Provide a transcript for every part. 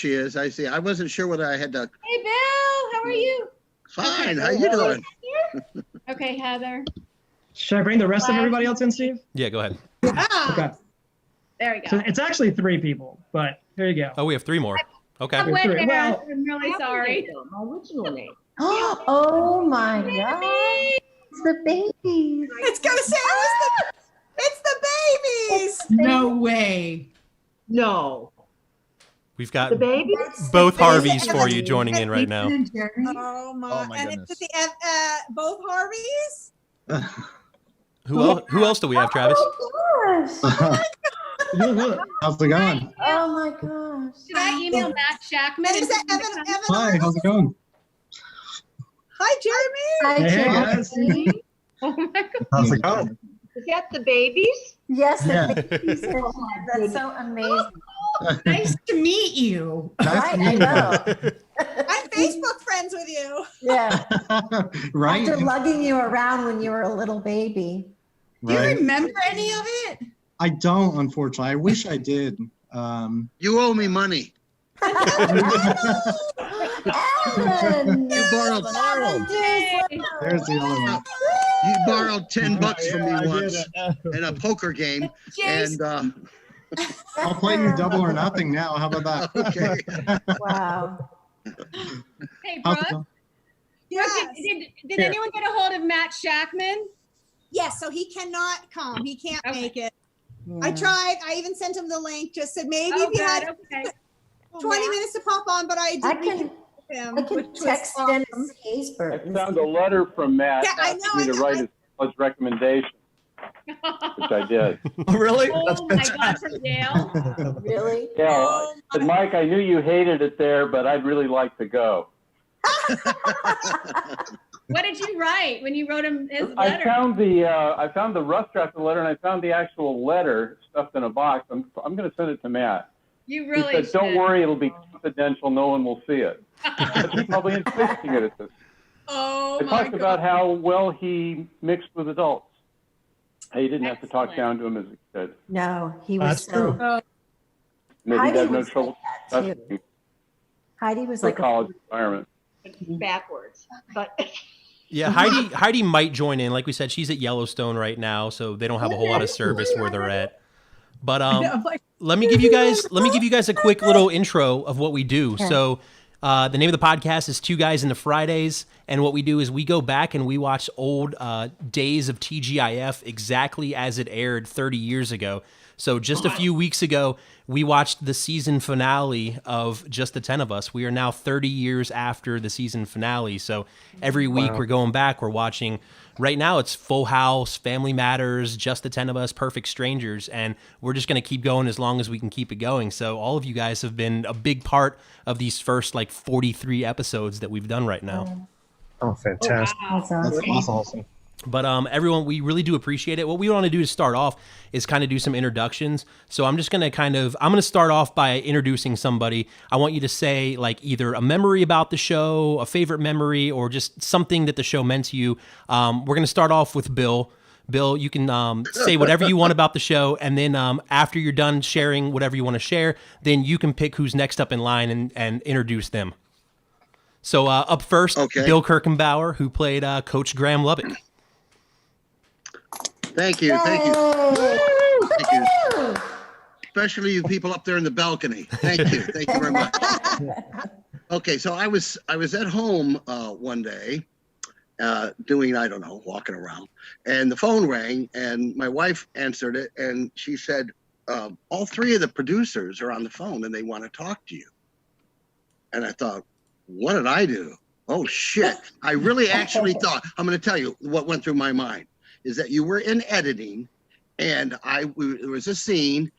she is. I see. I wasn't sure whether I had to. Hey, Bill, how are you? Fine. How you doing? Okay, Heather. Should I bring the rest of everybody else in, Steve? Yeah, go ahead. Okay. There we go. So it's actually 3 people, but here you go. Oh, we have 3 more. Okay. I went there. Well- I'm really sorry. My original name. Oh my God. It's the babies. It's gonna say it's the babies. No way. No. We've got The babies. both Harveys for you joining in right now. Oh my! And goodness. it's both Harveys. Who else do we have, Travis? Oh gosh. How's it going? Oh my gosh. Should I email Matt Shackman? And is that Evan? Hi, how's it going? Hi, Jeremy. Hi, Hey, Jeremy. guys. Oh my God. How's it going? Is that the babies? Yes, Yeah. the babies are here. That's so amazing. Nice to meet you. Nice to Right, meet I you. know. I'm Facebook friends with you. Yeah. Right? After lugging you around when you were a little baby. Do you Right. remember any of it? I don't, unfortunately. I wish I did. You owe me money. Ellen! You borrowed. There's the other one. You borrowed $10 from Yeah, me I once did. in a poker game, and I'll play you double or nothing now. How about that? okay. Wow. Hey, How's it Brooke. going? Yes. Did Here. anyone get a hold of Matt Shackman? Yes. So he cannot come. He can't make it. I tried. I even sent him the link. Just said maybe Oh, if you had okay. 20 minutes to pop on, but I did. I can, reconnect him, I can which was text awesome. Dennis Haysbert. I found a letter from Matt Yeah, I know, asking me to I know. write his college recommendation, which I did. Really? Oh my God, from Yale. Really? Yeah, Oh, I said, Mike, I knew you hated it there, but I'd really like to go. What did you write when you wrote him his I letter? found the rough draft of the letter, and I found the actual letter stuffed in a box. I'm going to send it to Matt. You He really said, should. "Don't worry, it'll be confidential. No one will see it." But he probably is fixing it at this. Oh I my talked God. about how well he mixed with adults. How you didn't have to talk Excellent. down to him as a kid. No, he was That's so. true. Maybe Heidi he'd have no was trouble like that, too. adjusting Heidi was to a like college environment. backwards, but Yeah, Heidi might join in. Like we said, she's at Yellowstone right now, so they don't have a whole lot of service where they're at. But let me give you guys a quick little intro of what we do. Okay. So the name of the podcast is Two Guys into Fridays, and what we do is we go back and we watch old days of TGIF exactly as it aired 30 years ago. So just a few weeks ago, we watched the season finale of Just the 10 of Us. We are now 30 years after the season finale. So every week we're going back, we're watching. Right now it's Full House, Family Matters, Just the 10 of Us, Perfect Strangers, and we're just going to keep going as long as we can keep it going. So all of you guys have been a big part of these first 43 episodes that we've done right now. Oh, fantastic. that's awesome. That's awesome. But everyone, we really do appreciate it. What we want to do to start off is kind of do some introductions. So I'm just going to I'm going to start off by introducing somebody. I want you to say either a memory about the show, a favorite memory, or just something that the show meant to you. We're going to start off with Bill. Bill, you can say whatever you want about the show, and then after you're done sharing whatever you want to share, then you can pick who's next up in line and introduce them. So up first, Okay. Bill Kirkenbauer, who played Coach Graham Lubbock. Thank you. Thank you. Yay! Thank you. Especially you people up there in the balcony. Thank you. Thank you very much. Okay, so I was at home one day doing, I don't know, walking around, and the phone rang, and my wife answered it, and she said, all 3 of the producers are on the phone and they want to talk to you. And I thought, what did I do? Oh shit. I really actually thought, I'm going to tell you what went through my mind is that you were in editing, and there was a scene,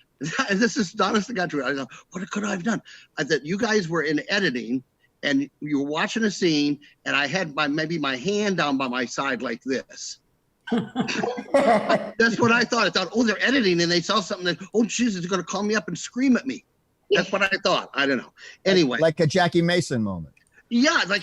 and this is honest to God true. I thought, what could I have done? I thought you guys were in editing, and you were watching a scene, and I had maybe my hand down by my side like this. That's what I thought. I thought, oh, they're editing, and they saw something that, oh, Jesus, they're going to call me up and scream at me. That's what I thought. I don't know. Anyway. Like a Jackie Mason moment. Yeah, I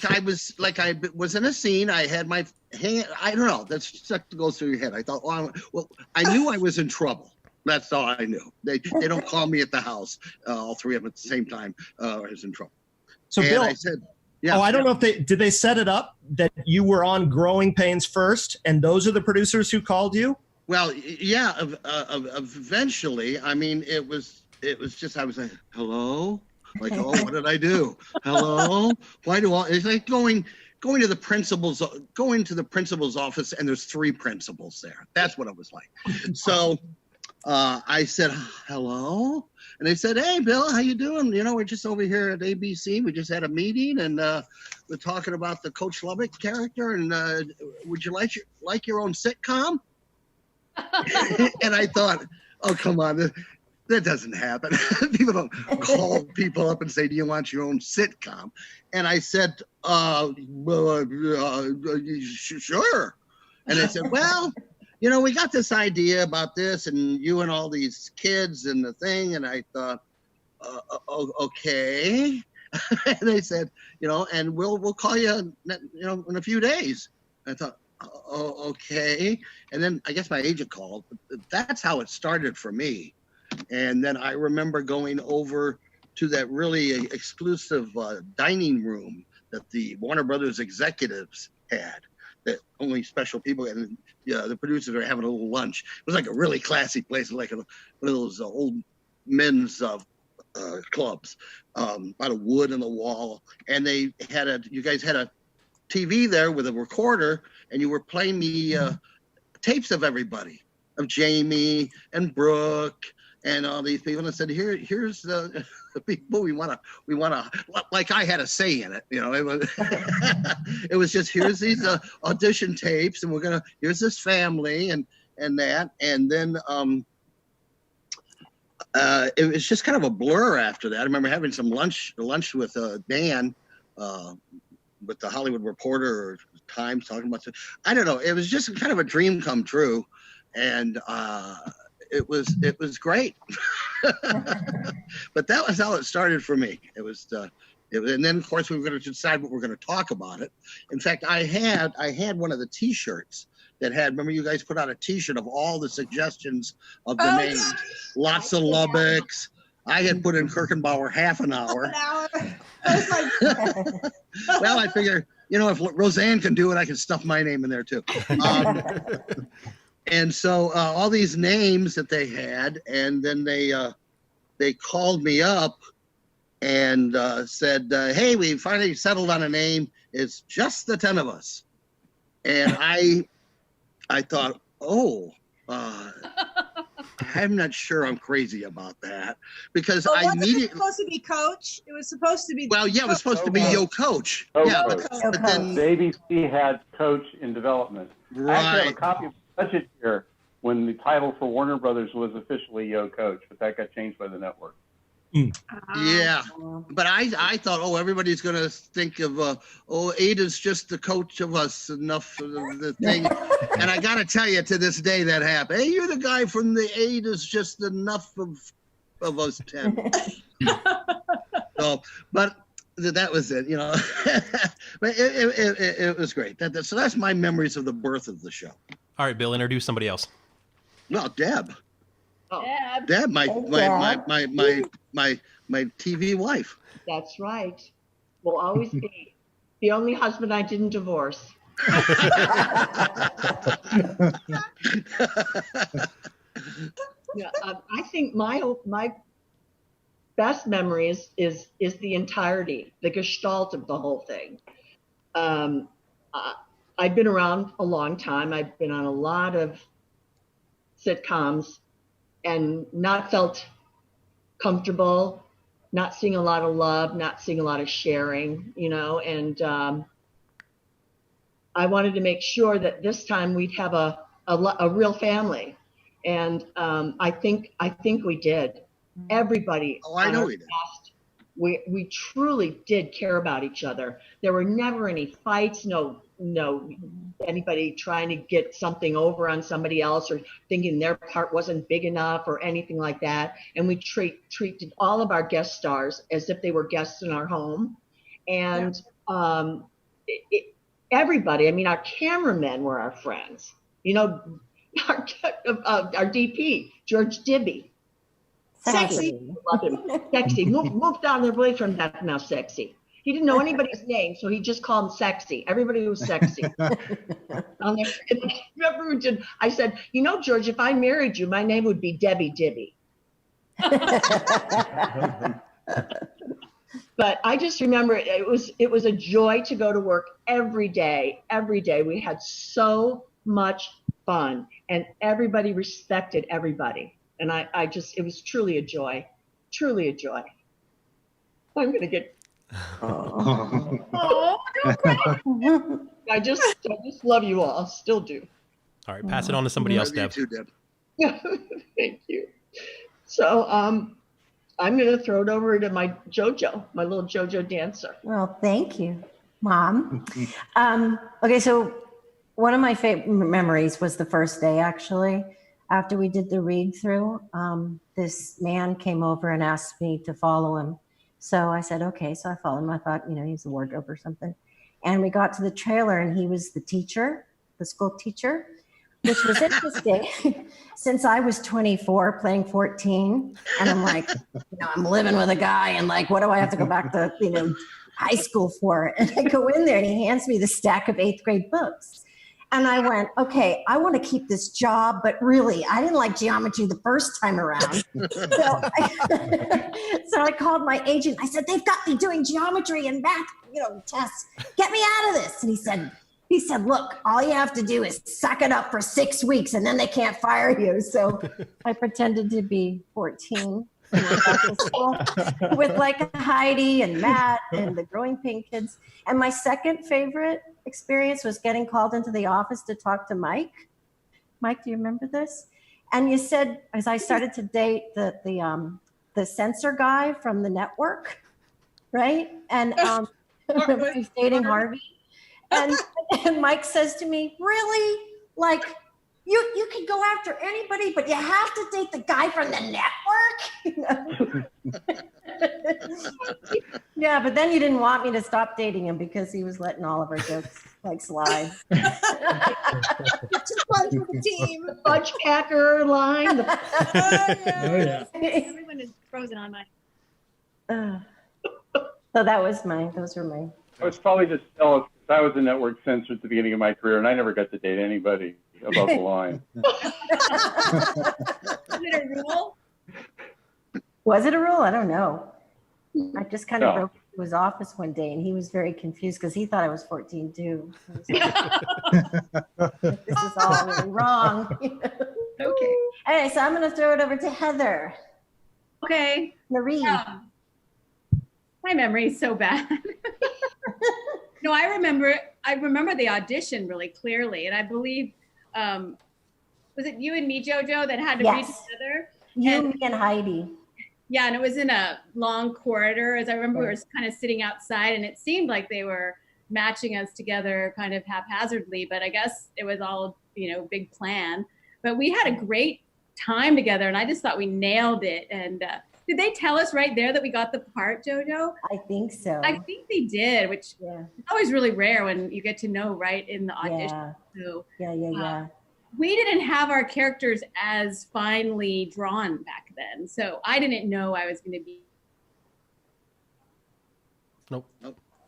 was in a scene. I had my hand. I don't know. That's stuff that goes through your head. I thought, well, I knew I was in trouble. That's all I knew. They don't call me at the house, all three of them at the same time, or I was in trouble. So And Bill, I said, yeah. I don't know if did they set it up that you were on Growing Pains first, and those are the producers who called you? Well, yeah, eventually, I mean, it was just, I was like, hello? Like, oh, what did I do? Hello? Why do it's like going to the principal's office and there's three principals there. That's what it was like. So I said, hello? And they said, hey, Bill, how you doing? You know, we're just over here at ABC. We just had a meeting and we're talking about the Coach Lubbock character. And would you like your own sitcom? And I thought, oh, come on. That doesn't happen. People don't call people up and say, do you want your own sitcom? And I said, sure. And they said, well, you know, we got this idea about this and you and all these kids and the thing. And I thought, okay. And they said, you know, and we'll call you, you know, in a few days. And I thought, oh, okay. And then I guess my agent called. That's how it started for me. And then I remember going over to that really exclusive dining room that the Warner Brothers executives had, that only special people, and the producers are having a little lunch. It was like a really classy place, like one of those old men's clubs, out of wood in the wall. And they had you guys had a TV there with a recorder, and you were playing me tapes of everybody, of Jamie and Brooke and all these people. And I said, here's the people we want to, like I had a say in it, you know. It was, it was just, here's these audition tapes, and here's this family and that. And then it was just kind of a blur after that. I remember having some lunch with Dan, with the Hollywood Reporter or Times, talking about, I don't know. It was just kind of a dream come true. And it was great. But that was how it started for me. It was, and then of course we were going to decide what we're going to talk about it. In fact, I had one of the T-shirts that had, remember you guys put out a T-shirt of all the suggestions of the names, lots of Lubbocks. I had put in Kirkenbauer half an hour. Well, I figure, you know, if Roseanne can do it, I can stuff my name in there too. And so all these names that they had, and then they called me up and said, hey, we finally settled on a name. It's just the 10 of us. And I thought, oh, I'm not sure I'm crazy about that, because I immediately. It supposed to be Coach. It was supposed to be. Well, yeah, it was supposed to be Yo Coach. Yeah, but then the ABC had Coach in development. I actually have a copy of the budget here when the title for Warner Brothers was officially Yo Coach, but that got changed by the network. Yeah, but I thought, oh, everybody's going to think of, Ada's just the coach of us enough of the thing. And I got to tell you, to this day that happened. Hey, you're the guy from the Ada's just enough of us 10. So, but that was it, you know. But it was great. So that's my memories of the birth of the show. All right, Bill, introduce somebody else. Well, Deb. Oh, Deb, my TV wife. that's right. Will always be the only husband I didn't divorce. Yeah, I think my best memory is the entirety, the gestalt of the whole thing. I've been around a long time. I've been on a lot of sitcoms and not felt comfortable, not seeing a lot of love, not seeing a lot of sharing, you know, and I wanted to make sure that this time we'd have a real family. And I think we did. Everybody. Oh, I know we did. We truly did care about each other. There were never any fights, no anybody trying to get something over on somebody else or thinking their part wasn't big enough or anything like that. And we treated all of our guest stars as if they were guests in our home. And everybody, I mean, our cameramen were our friends. You know, our DP, George Dibby. Sexy. Love him. Sexy. Moved on away from that now, Sexy. He didn't know anybody's name, so he just called him Sexy. Everybody was Sexy. I said, you know, George, if I married you, my name would be Debbie Dibby. But I just remember it was a joy to go to work every day. Every day we had so much fun, and everybody respected everybody. And it was truly a joy, truly a joy. I'm gonna get. Oh, don't cry. I just love you all. Still do. All right, pass it on to somebody else, Deb. You too, Deb. Thank you. So I'm going to throw it over to my JoJo, my little JoJo dancer. Well, thank you, Mom. Okay, so one of my favorite memories was the first day, actually. After we did the read through, this man came over and asked me to follow him. So I said, okay. So I followed him. I thought, he's a wardrobe or something. And we got to the trailer and he was the teacher, the school teacher, which was interesting since I was 24 playing 14. And I'm like, I'm living with a guy and like, what do I have to go back to, high school for? And I go in there and he hands me the stack of 8th grade books. And I went, okay, I want to keep this job, but really, I didn't like geometry the first time around. So I called my agent. I said, they've got me doing geometry and math, tests. Get me out of this. And he said, look, all you have to do is suck it up for 6 weeks and then they can't fire you. So I pretended to be 14 and went back to school with like Heidi and Matt and the Growing Pain kids. And my second favorite experience was getting called into the office to talk to Mike. Mike, do you remember this? And you said, as I started to date the censor guy from the network, right? And I was dating Harvey. And Mike says to me, really? Like, you can go after anybody, but you have to date the guy from the network? Yeah, but then you didn't want me to stop dating him because he was letting all of our jokes like slide. Just fun for the team. The fudge packer line. Oh, yeah. Everyone is frozen on my. So those were mine. I was probably just jealous because I was a network censor at the beginning of my career, and I never got to date anybody above the line. Is it a rule? Was it a rule? I don't know. I just kind of No. broke into his office one day and he was very confused because he thought I was 14 too. This is all really wrong. Okay. Anyway, so I'm going to throw it over to Heather. Okay. Marie. My memory is so bad. No, I remember the audition really clearly. And I believe, was it you and me, JoJo, that had to read together? Me and Heidi. Yeah, and it was in a long corridor. As I remember, we were kind of sitting outside, and it seemed like they were matching us together kind of haphazardly, but I guess it was all, big plan. But we had a great time together, and I just thought we nailed it. And did they tell us right there that we got the part, JoJo? I think so. I think they did, which is always really rare when you get to know right in the audition. Yeah. So, Yeah. we didn't have our characters as finely drawn back then. So I didn't know I was going to be devout,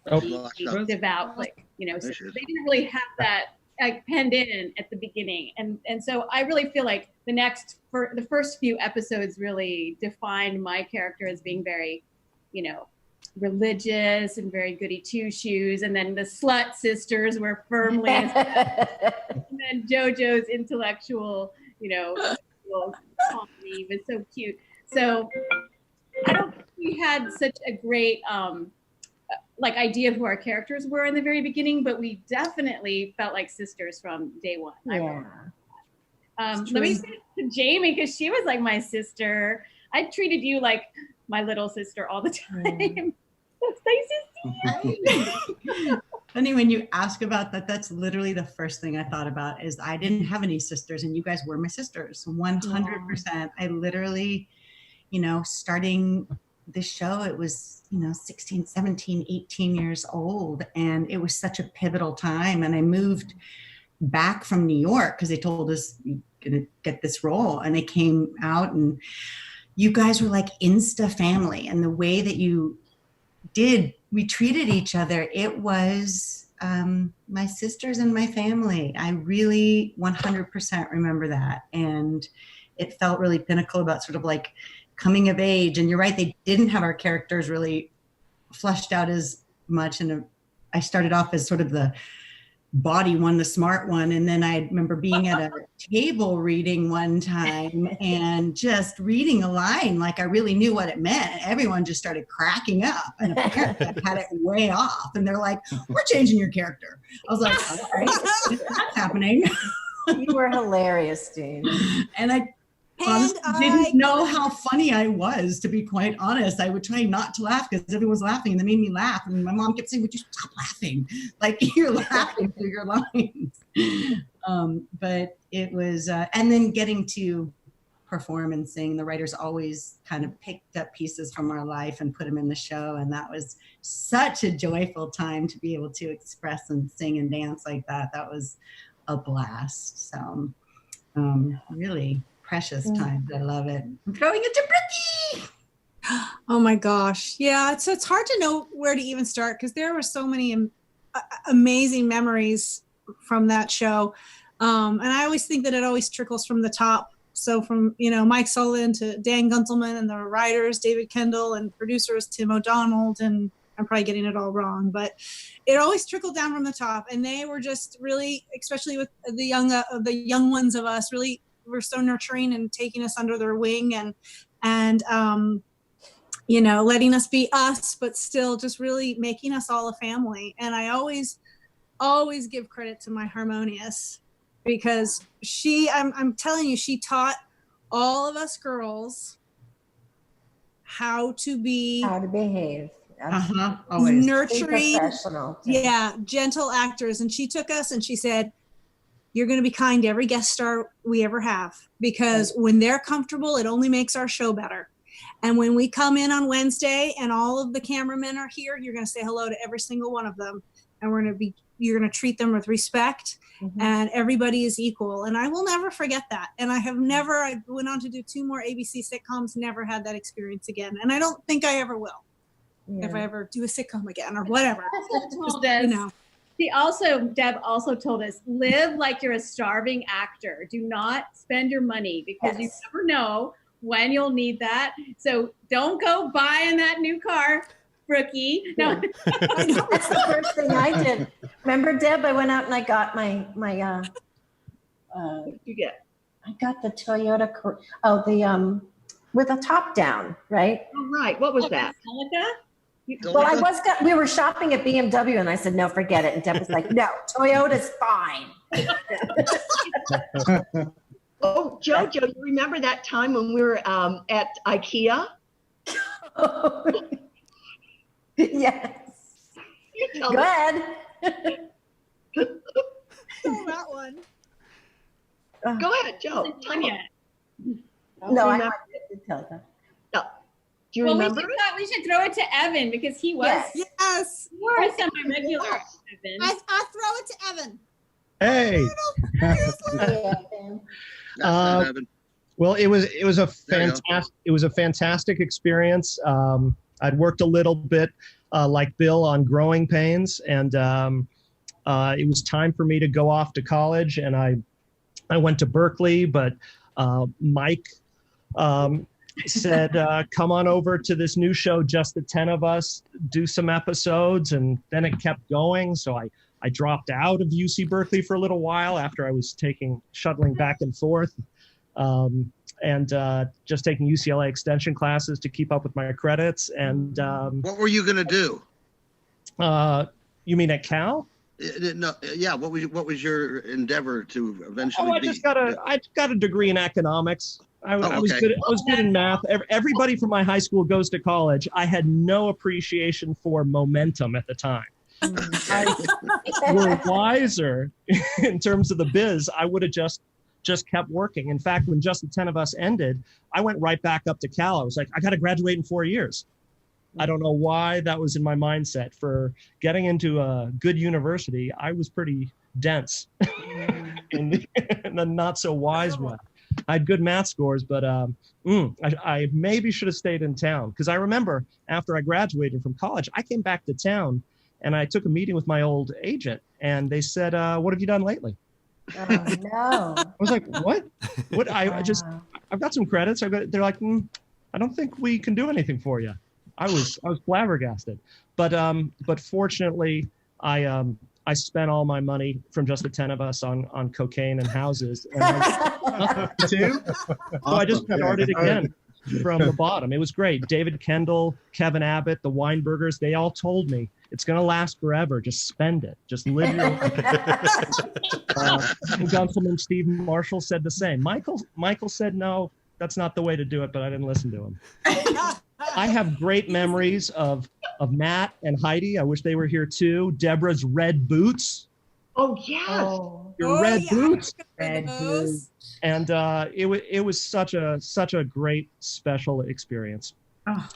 so they didn't really have that like penned in at the beginning. And so I really feel like the first few episodes really defined my character as being very, religious and very goody two shoes. And then the slut sisters were firmly, and then JoJo's intellectual, comedy was so cute. So I don't think we had such a great, idea of who our characters were in the very beginning, but we definitely felt like sisters from day one. Yeah. Let me say it to Jamie, because she was like my sister. I treated you like my little sister all the time. That's nice to see. Funny when you ask about that, that's literally the first thing I thought about is I didn't have any sisters and you guys were my sisters, 100%. I literally, starting this show, it was, 16, 17, 18 years old. And it was such a pivotal time. And I moved back from New York because they told us going to get this role. And I came out and you guys were like Insta family, and the way that we treated each other, it was my sisters and my family. I really 100% remember that. And it felt really pinnacle about sort of like coming of age. And you're right, they didn't have our characters really fleshed out as much. And I started off as sort of the body one, the smart one. And then I remember being at a table reading one time and just reading a line like I really knew what it meant. And everyone just started cracking up. And apparently I had it way off. And they're like, we're changing your character. I was like, all right, that's happening. You were hilarious, Dean. And I honestly didn't know how funny I was, to be quite honest. I would try not to laugh because everyone was laughing and they made me laugh. And my mom kept saying, would you stop laughing? Like, you're laughing through your lines. But it was, and then getting to perform and sing, the writers always kind of picked up pieces from our life and put them in the show. And that was such a joyful time to be able to express and sing and dance like that. That was a blast. So really precious time. I love it. I'm throwing it to Brookie. Oh my gosh. Yeah. It's hard to know where to even start because there were so many amazing memories from that show. And I always think that it always trickles from the top. So from, Mike Sullivan to Dan Gunselman and the writers, David Kendall, and producers, Tim O'Donnell, and I'm probably getting it all wrong, but it always trickled down from the top. And they were just really, especially with the young ones of us, really were so nurturing and taking us under their wing and letting us be us, but still just really making us all a family. And I always give credit to my harmonious because I'm telling you, she taught all of us girls how to behave. Always. Nurturing, gentle actors. And she took us and she said, you're going to be kind to every guest star we ever have, because when they're comfortable, it only makes our show better. And when we come in on Wednesday and all of the cameramen are here, you're going to say hello to every single one of them. And you're going to treat them with respect, and everybody is equal. And I will never forget that. And I went on to do 2 more ABC sitcoms, never had that experience again. And I don't think I ever will. If I ever do a sitcom again or whatever. Deb also told us, live like you're a starving actor. Do not spend your money because you never know when you'll need that. So don't go buying that new car, Brookie. No. That's the first thing I did. Remember, Deb, I went out and I got my what did you get? I got the Toyota, with a top down, right? Oh, right. What was that? Well, we were shopping at BMW and I said, no, forget it. And Deb was like, no, Toyota's fine. Oh, Jojo, you remember that time when we were at IKEA? Yes. Go ahead. That one. Go ahead, Joe. No, I want to tell them. No. Do you remember? We should throw it to Evan because he was. Yes. You were semi-regular, Evan. I throw it to Evan. Hey. Well, it was a fantastic experience. I'd worked a little bit like Bill on Growing Pains, and it was time for me to go off to college, and I went to Berkeley, but Mike said, come on over to this new show, Just the 10 of Us, do some episodes, and then it kept going. So I dropped out of UC Berkeley for a little while after I was shuttling back and forth, and just taking UCLA extension classes to keep up with my credits. And what were you going to do? You mean at Cal? No, yeah. What was your endeavor to eventually be? I got a degree in economics. I was good in math. Everybody from my high school goes to college. I had no appreciation for momentum at the time. We're wiser in terms of the biz. I would have just kept working. In fact, when Just the 10 of Us ended, I went right back up to Cal. I was like, I got to graduate in 4 years. I don't know why that was in my mindset. For getting into a good university, I was pretty dense. in the not so wise way. I had good math scores, but I maybe should have stayed in town, because I remember after I graduated from college, I came back to town and I took a meeting with my old agent, and they said, "What have you done lately?" Oh no! I was like, "What? What? I've got some credits. They're like, I don't think we can do anything for you." I was flabbergasted, but fortunately, I spent all my money from Just the 10 of Us on cocaine and houses. And Too? So I just started again from the bottom. It was great. David Kendall, Kevin Abbott, the Weinbergers, they all told me it's going to last forever. Just spend it. Just live your life. Gunselman Steve Marshall said the same. Michael said, no, that's not the way to do it, but I didn't listen to him. I have great memories of Matt and Heidi. I wish they were here too. Deborah's red boots. Oh yes. Your red boots. Red boots. And it was such a great special experience. Oh.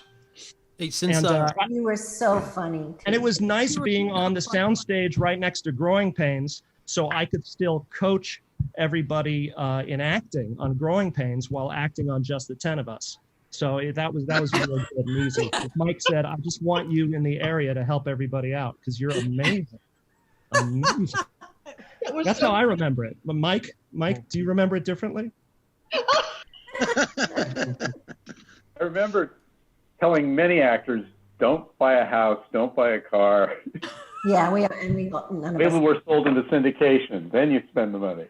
Hey, since You were so funny. Too. And it was nice being on the soundstage right next to Growing Pains, so I could still coach everybody in acting on Growing Pains while acting on Just the 10 of Us. So that was really good and easy. Mike said, "I just want you in the area to help everybody out because you're amazing." Amazing. That's how I remember it. But Mike, do you remember it differently? I remember telling many actors, "Don't buy a house, don't buy a car." Yeah, we got none of Maybe us. we're sold into syndication. Then you spend the money.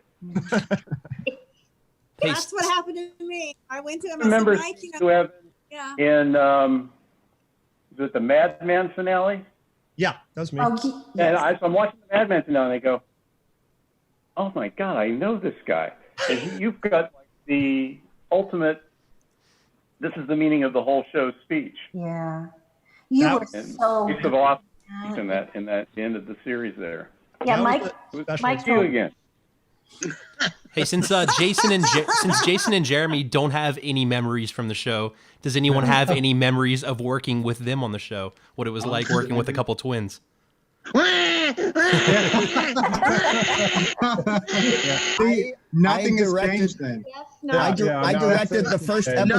That's what happened to me. I went to him. Remember I said, Mike, who have yeah. in is it the Madman finale? Yeah, that's me. Oh, And I'm watching the Madman finale, and I go, "Oh my God, I know this guy." And you've got like the ultimate. This is the meaning of the whole show speech. Yeah, you were so. Use of awesome in that the end of the series there. Yeah, Mike. Mike, you again. Hey, since Jason and Jeremy don't have any memories from the show, does anyone have any memories of working with them on the show? What it was like working with a couple twins? Nothing has changed then. I directed the first episode No,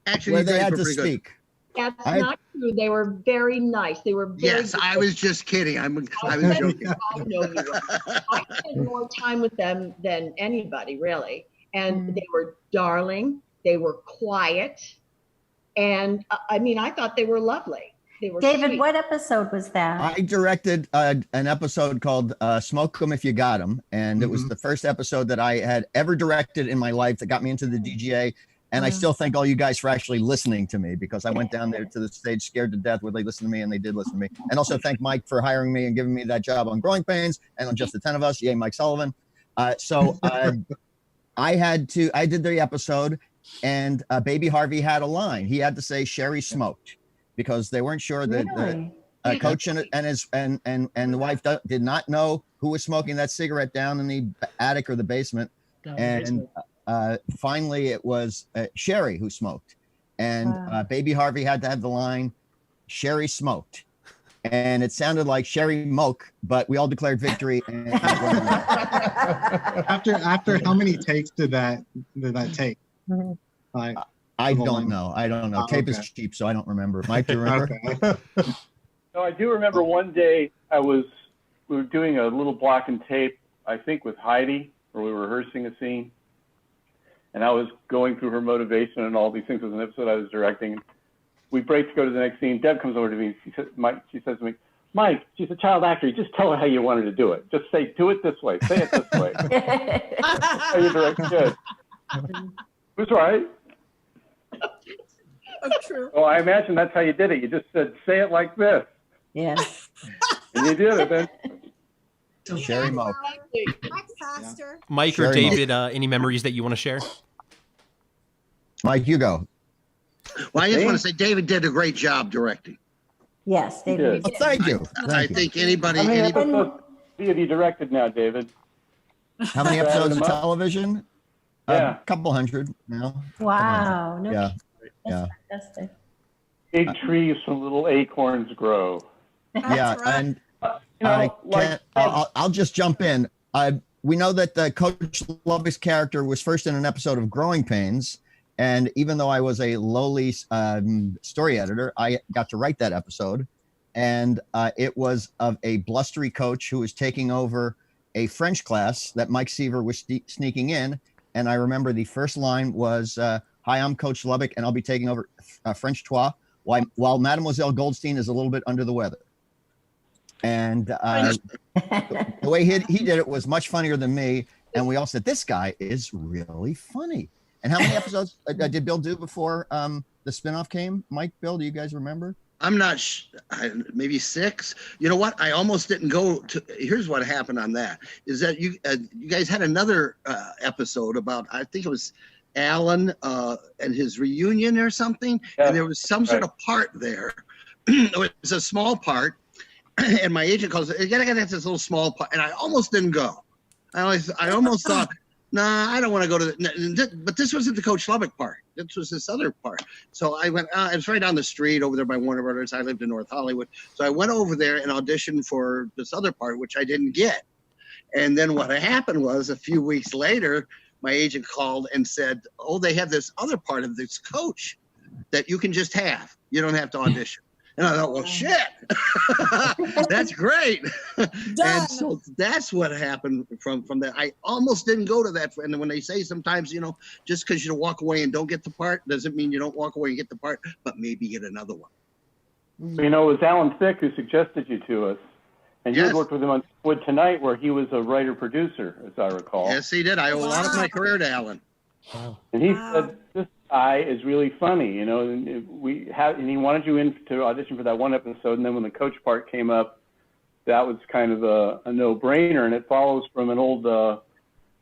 actually, where you they guys had were to pretty good. speak. That's not true. They were very nice. They were very Yes, I was just kidding. I was joking. I know you were. I spent more time with them than anybody, really. And they were darling. They were quiet. And I mean, I thought they were lovely. They were David, sweet. what episode was that? I directed an episode called Smoke 'Em If You Got 'Em. And it was the first episode that I had ever directed in my life that got me into the DGA. And I still thank all you guys for actually listening to me, because I went down there to the stage scared to death. Would they listen to me? And they did listen to me. And also thank Mike for hiring me and giving me that job on Growing Pains and on Just the 10 of Us. Yay, Mike Sullivan. I did the episode, and Baby Harvey had a line. He had to say Sherry smoked, because they weren't sure that Coach and the wife did not know who was smoking that cigarette down in the attic or the basement. And finally it was Sherry who smoked, and Baby Harvey had to have the line Sherry smoked, and it sounded like Sherry Moke, but we all declared victory. And after how many takes did that take? I don't know. Tape is cheap, so I don't remember. Mike, do you remember? No, I do remember one day we were doing a little block and tape, I think with Heidi, where we were rehearsing a scene. And I was going through her motivation and all these things. It was an episode I was directing. We break to go to the next scene. Deb comes over to me. She says to me, "Mike, she's a child actor. You just tell her how you want her to do it. Just say, do it this way. Say it this way." How you direct kids. It was right. Oh, true. Well, I imagine that's how you did it. You just said, "Say it like this." Yes. And you did it then. Sherry Moke. Mike's faster. Mike or David, any memories that you want to share? Mike, you go. Well, I just want to say David did a great job directing. Yes, David. Oh, thank you. I think anybody. How many episodes have you directed now, David? How many episodes of television? Yeah. A couple hundred now. Wow. No, Yeah. that's Yeah. fantastic. Big trees from little acorns grow. Yeah, right. and You know, I'll just jump in. we know that Coach Lubbock's character was first in an episode of Growing Pains. And even though I was a lowly story editor, I got to write that episode. And it was of a blustery coach who was taking over a French class that Mike Seaver was sneaking in. And I remember the first line was, "Hi, I'm Coach Lubbock, and I'll be taking over French Trois while Mademoiselle Goldstein is a little bit under the weather." And the way he did it was much funnier than me. And we all said, this guy is really funny. And how many episodes did Bill do before the spinoff came? Mike, Bill, do you guys remember? I'm not, maybe 6. You know what? I almost didn't go to, here's what happened on that, is that you guys had another episode about, I think it was Alan and his reunion or something. Yeah. And there was some sort of part there. It was a small part. And my agent calls it, you gotta get this little small part. And I almost didn't go. I almost thought, nah, I don't want to go to the, but this wasn't the Coach Lubbock part. This was this other part. So I went, it was right down the street over there by Warner Brothers. I lived in North Hollywood. So I went over there and auditioned for this other part, which I didn't get. And then what happened was a few weeks later, my agent called and said, oh, they have this other part of this coach that you can just have. You don't have to audition. And I thought, well, shit, that's great. And so that's what happened from that. I almost didn't go to that. And when they say sometimes, you know, just because you walk away and don't get the part, doesn't mean you don't walk away and get the part, but maybe get another one. You know, it was Alan Thicke who suggested you to us. And you had worked with him on Wood Tonight, where he was a writer-producer, as I recall. Yes, he did. I owe a lot of my career to Alan. Wow. And he said, this guy is really funny, you know, and he wanted you in to audition for that one episode. And then when the coach part came up, that was kind of a no-brainer. And it follows from an old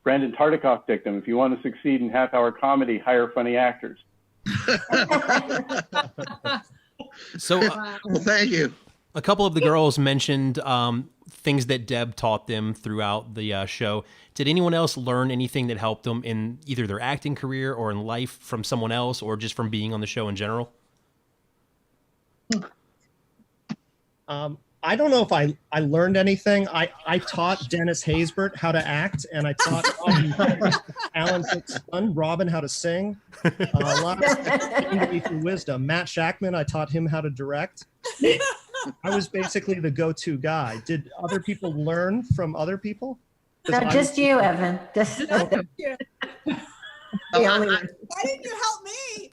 Brandon Tartikoff dictum. If you want to succeed in half-hour comedy, hire funny actors. So, well, thank you. A couple of the girls mentioned things that Deb taught them throughout the show. Did anyone else learn anything that helped them in either their acting career or in life from someone else, or just from being on the show in general? I don't know if I learned anything. I taught Dennis Haysbert how to act, and I taught Alan Thicke's son, Robin, how to sing. A lot of wisdom. Matt Shackman, I taught him how to direct. I was basically the go-to guy. Did other people learn from other people? No, just you, Evan. Just Why didn't you help me?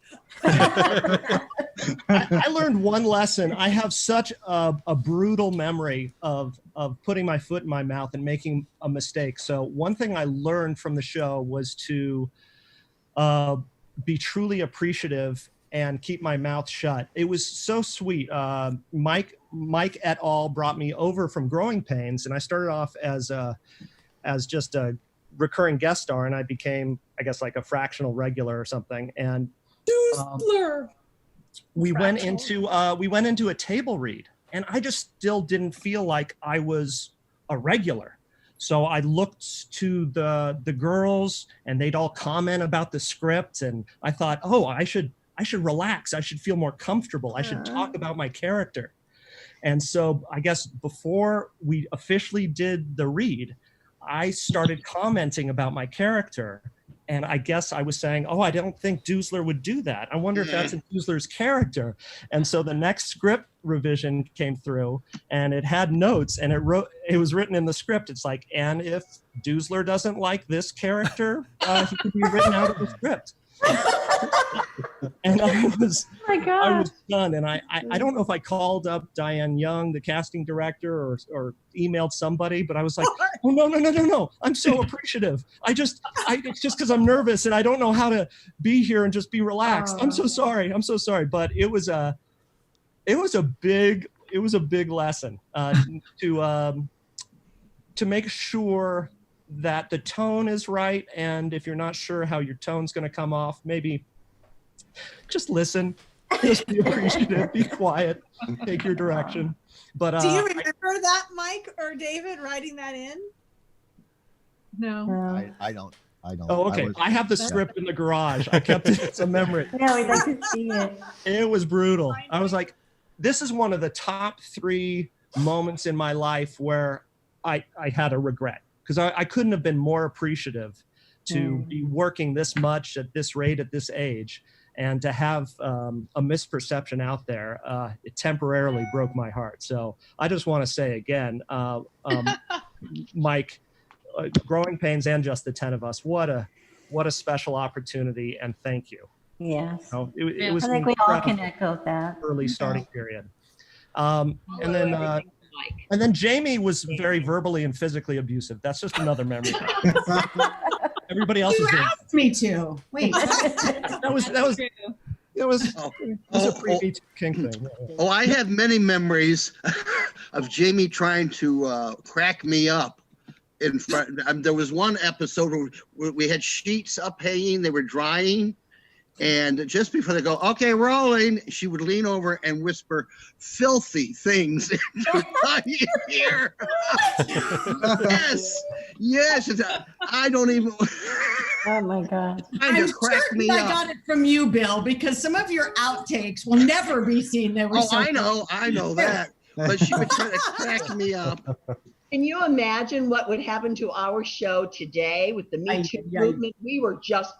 I learned one lesson. I have such a brutal memory of putting my foot in my mouth and making a mistake. So one thing I learned from the show was to be truly appreciative and keep my mouth shut. It was so sweet. Mike et al. Brought me over from Growing Pains, and I started off as just a recurring guest star, and I became, I guess, like a fractional regular or something. And we went into a table read, and I just still didn't feel like I was a regular. So I looked to the girls, and they'd all comment about the script, and I thought, oh, I should relax. I should feel more comfortable. I should talk about my character. And so I guess before we officially did the read, I started commenting about my character. And I guess I was saying, oh, I don't think Doosler would do that. I wonder if that's in Doosler's character. And so the next script revision came through, and it had notes, and it was written in the script. It's like, and if Doosler doesn't like this character, he could be written out of the script. And I was done. And I don't know if I called up Diane Young, the casting director, or emailed somebody, but I was like, oh, no. I'm so appreciative. It's just because I'm nervous and I don't know how to be here and just be relaxed. I'm so sorry. But it was a big lesson to make sure that the tone is right. And if you're not sure how your tone's going to come off, maybe just listen, just be appreciative, be quiet, take your direction. But do you remember that, Mike or David, writing that in? No. I don't. Oh, okay. I have the script in the garage. I kept it as a memory. No, we'd like to see it. It was brutal. I was like, this is one of the top 3 moments in my life where I had a regret. because I couldn't have been more appreciative to be working this much at this rate at this age, and to have a misperception out there. It temporarily broke my heart. So I just want to say again, Mike, Growing Pains and Just the 10 of Us, what a special opportunity, and thank you. Yes. It was I think we all can echo that. early starting period. And then Jamie was very verbally and physically abusive. That's just another memory. Everybody else You is asked me to. Wait. that was a pre kink thing. Oh, I have many memories of Jamie trying to crack me up. In front, there was one episode where we had sheets up hanging; they were drying, and just before they go, "Okay, rolling," she would lean over and whisper filthy things into my ear. yes. I don't even. Oh my God! I'm certain I got it from you, Bill, because some of your outtakes will never be seen. They were I know that. But she would try to crack me up. Can you imagine what would happen to our show today with the Me Too movement? We were just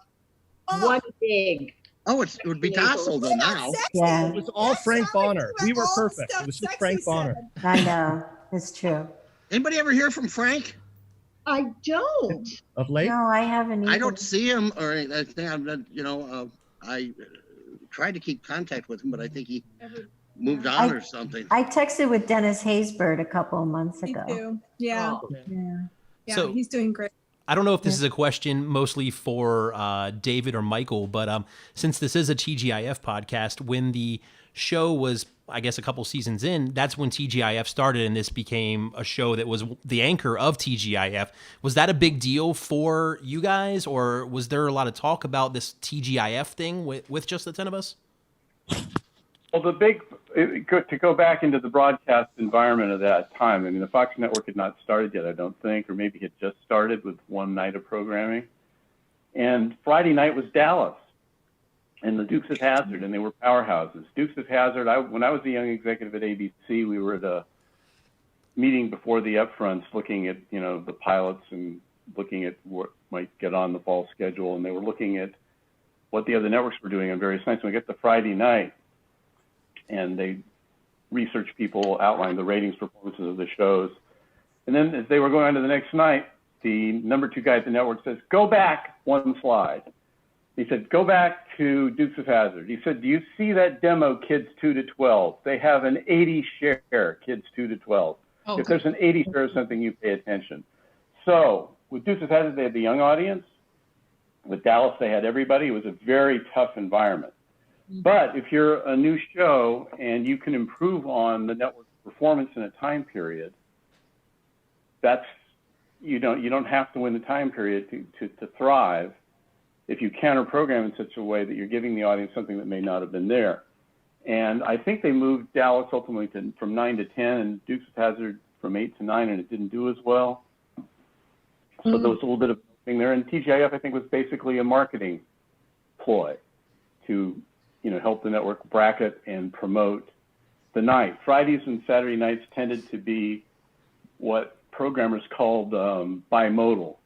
one big. Oh, it would be docile though now. Yeah. It was all Frank Bonner. We were perfect. It was just Frank Bonner. I know. It's true. Anybody ever hear from Frank? I don't. Of late? No, I haven't either. I don't see him or anything. I'm not, I tried to keep contact with him, but I think he moved on or something. I texted with Dennis Haysbert a couple of months ago. Me too. Yeah. Oh. Yeah, So- he's doing great. I don't know if this is a question mostly for David or Michael, but since this is a TGIF podcast, when the show was, I guess, a couple seasons in, that's when TGIF started, and this became a show that was the anchor of TGIF. Was that a big deal for you guys, or was there a lot of talk about this TGIF thing with Just the 10 of Us? Well, to go back into the broadcast environment of that time, I mean, the Fox network had not started yet, I don't think, or maybe had just started with one night of programming. And Friday night was Dallas and the Dukes of Hazzard, and they were powerhouses. Dukes of Hazzard, when I was a young executive at ABC, we were at a meeting before the upfronts looking at, the pilots and looking at what might get on the fall schedule, and they were looking at what the other networks were doing on various nights. And we get to Friday night, and they research people outline the ratings performances of the shows. And then as they were going on to the next night, the number 2 guy at the network says, "Go back one slide." He said, "Go back to Dukes of Hazzard." He said, "Do you see that demo, kids 2 to 12? They have an 80 share, kids 2 to 12. If there's an 80 share of something, you pay attention." So with Dukes of Hazzard, they had the young audience. With Dallas, they had everybody. It was a very tough environment. But if you're a new show and you can improve on the network's performance in a time period, you don't have to win the time period to thrive if you counter program in such a way that you're giving the audience something that may not have been there. And I think they moved Dallas ultimately from 9 to 10 and Dukes of Hazzard from 8 to 9, and it didn't do as well. So there was a little bit of thing there. And TGIF, I think, was basically a marketing ploy to help the network bracket and promote the night. Fridays and Saturday nights tended to be what programmers called bimodal,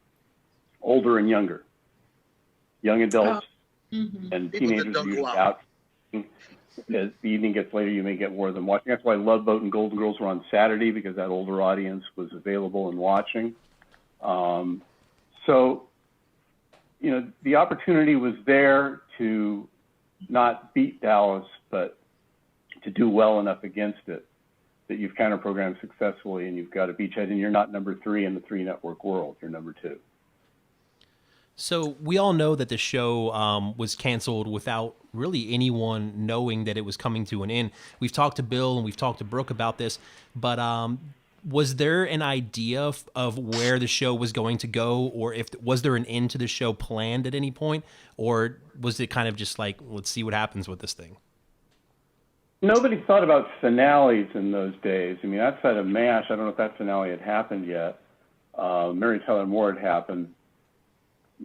older and younger. Young adults and teenagers are usually out. As the evening gets later, you may get more of them watching. That's why Love Boat and Golden Girls were on Saturday, because that older audience was available and watching. So, the opportunity was there to not beat Dallas, but to do well enough against it that you've counter-programmed successfully and you've got a beachhead, and you're not number 3 in the 3-network world. You're number 2. So we all know that the show was canceled without really anyone knowing that it was coming to an end. We've talked to Bill and we've talked to Brooke about this, but was there an idea of where the show was going to go, or was there an end to the show planned at any point, or was it kind of just like, let's see what happens with this thing? Nobody thought about finales in those days. I mean, outside of MASH, I don't know if that finale had happened yet. Mary Tyler Moore had happened.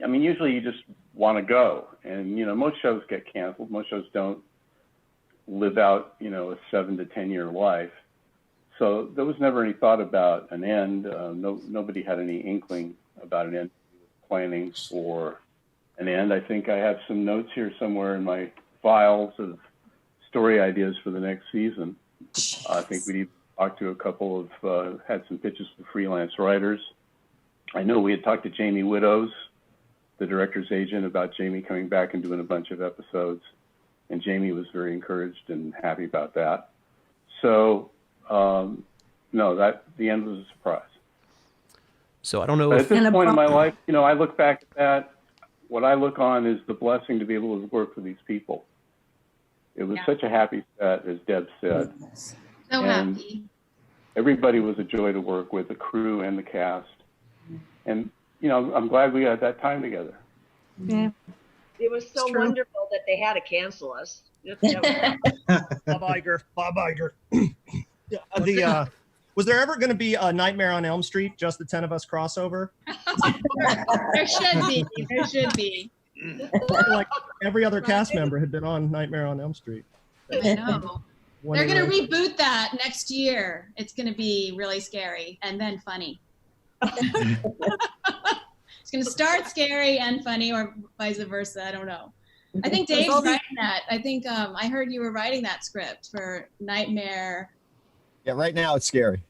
I mean, usually you just want to go, and most shows get canceled. Most shows don't live out a 7 to 10 year life. So there was never any thought about an end. Nobody had any inkling about an end. Planning for an end. I think I have some notes here somewhere in my files of story ideas for the next season. I think we talked to a couple of, had some pitches for freelance writers. I know we had talked to Jamie Widows, the director's agent, about Jamie coming back and doing a bunch of episodes. And Jamie was very encouraged and happy about that. So, no, the end was a surprise. So I don't know But if at this point in my life, I look back at that. What I look on is the blessing to be able to work with these people. It was such a happy set, as Deb said. So And happy. everybody was a joy to work with, the crew and the cast. And, I'm glad we had that time together. Yeah. It was so true. wonderful that they had to cancel us. Bob Iger. Yeah, was there ever going to be a Nightmare on Elm Street, just the 10 of us crossover? There should be. Like every other cast member had been on Nightmare on Elm Street. I know. One They're of going to the- reboot that next year. It's going to be really scary and then funny. It's going to start scary and funny, or vice versa. I don't know. I think Dave's writing that. I think I heard you were writing that script for Nightmare. Yeah, right now it's scary.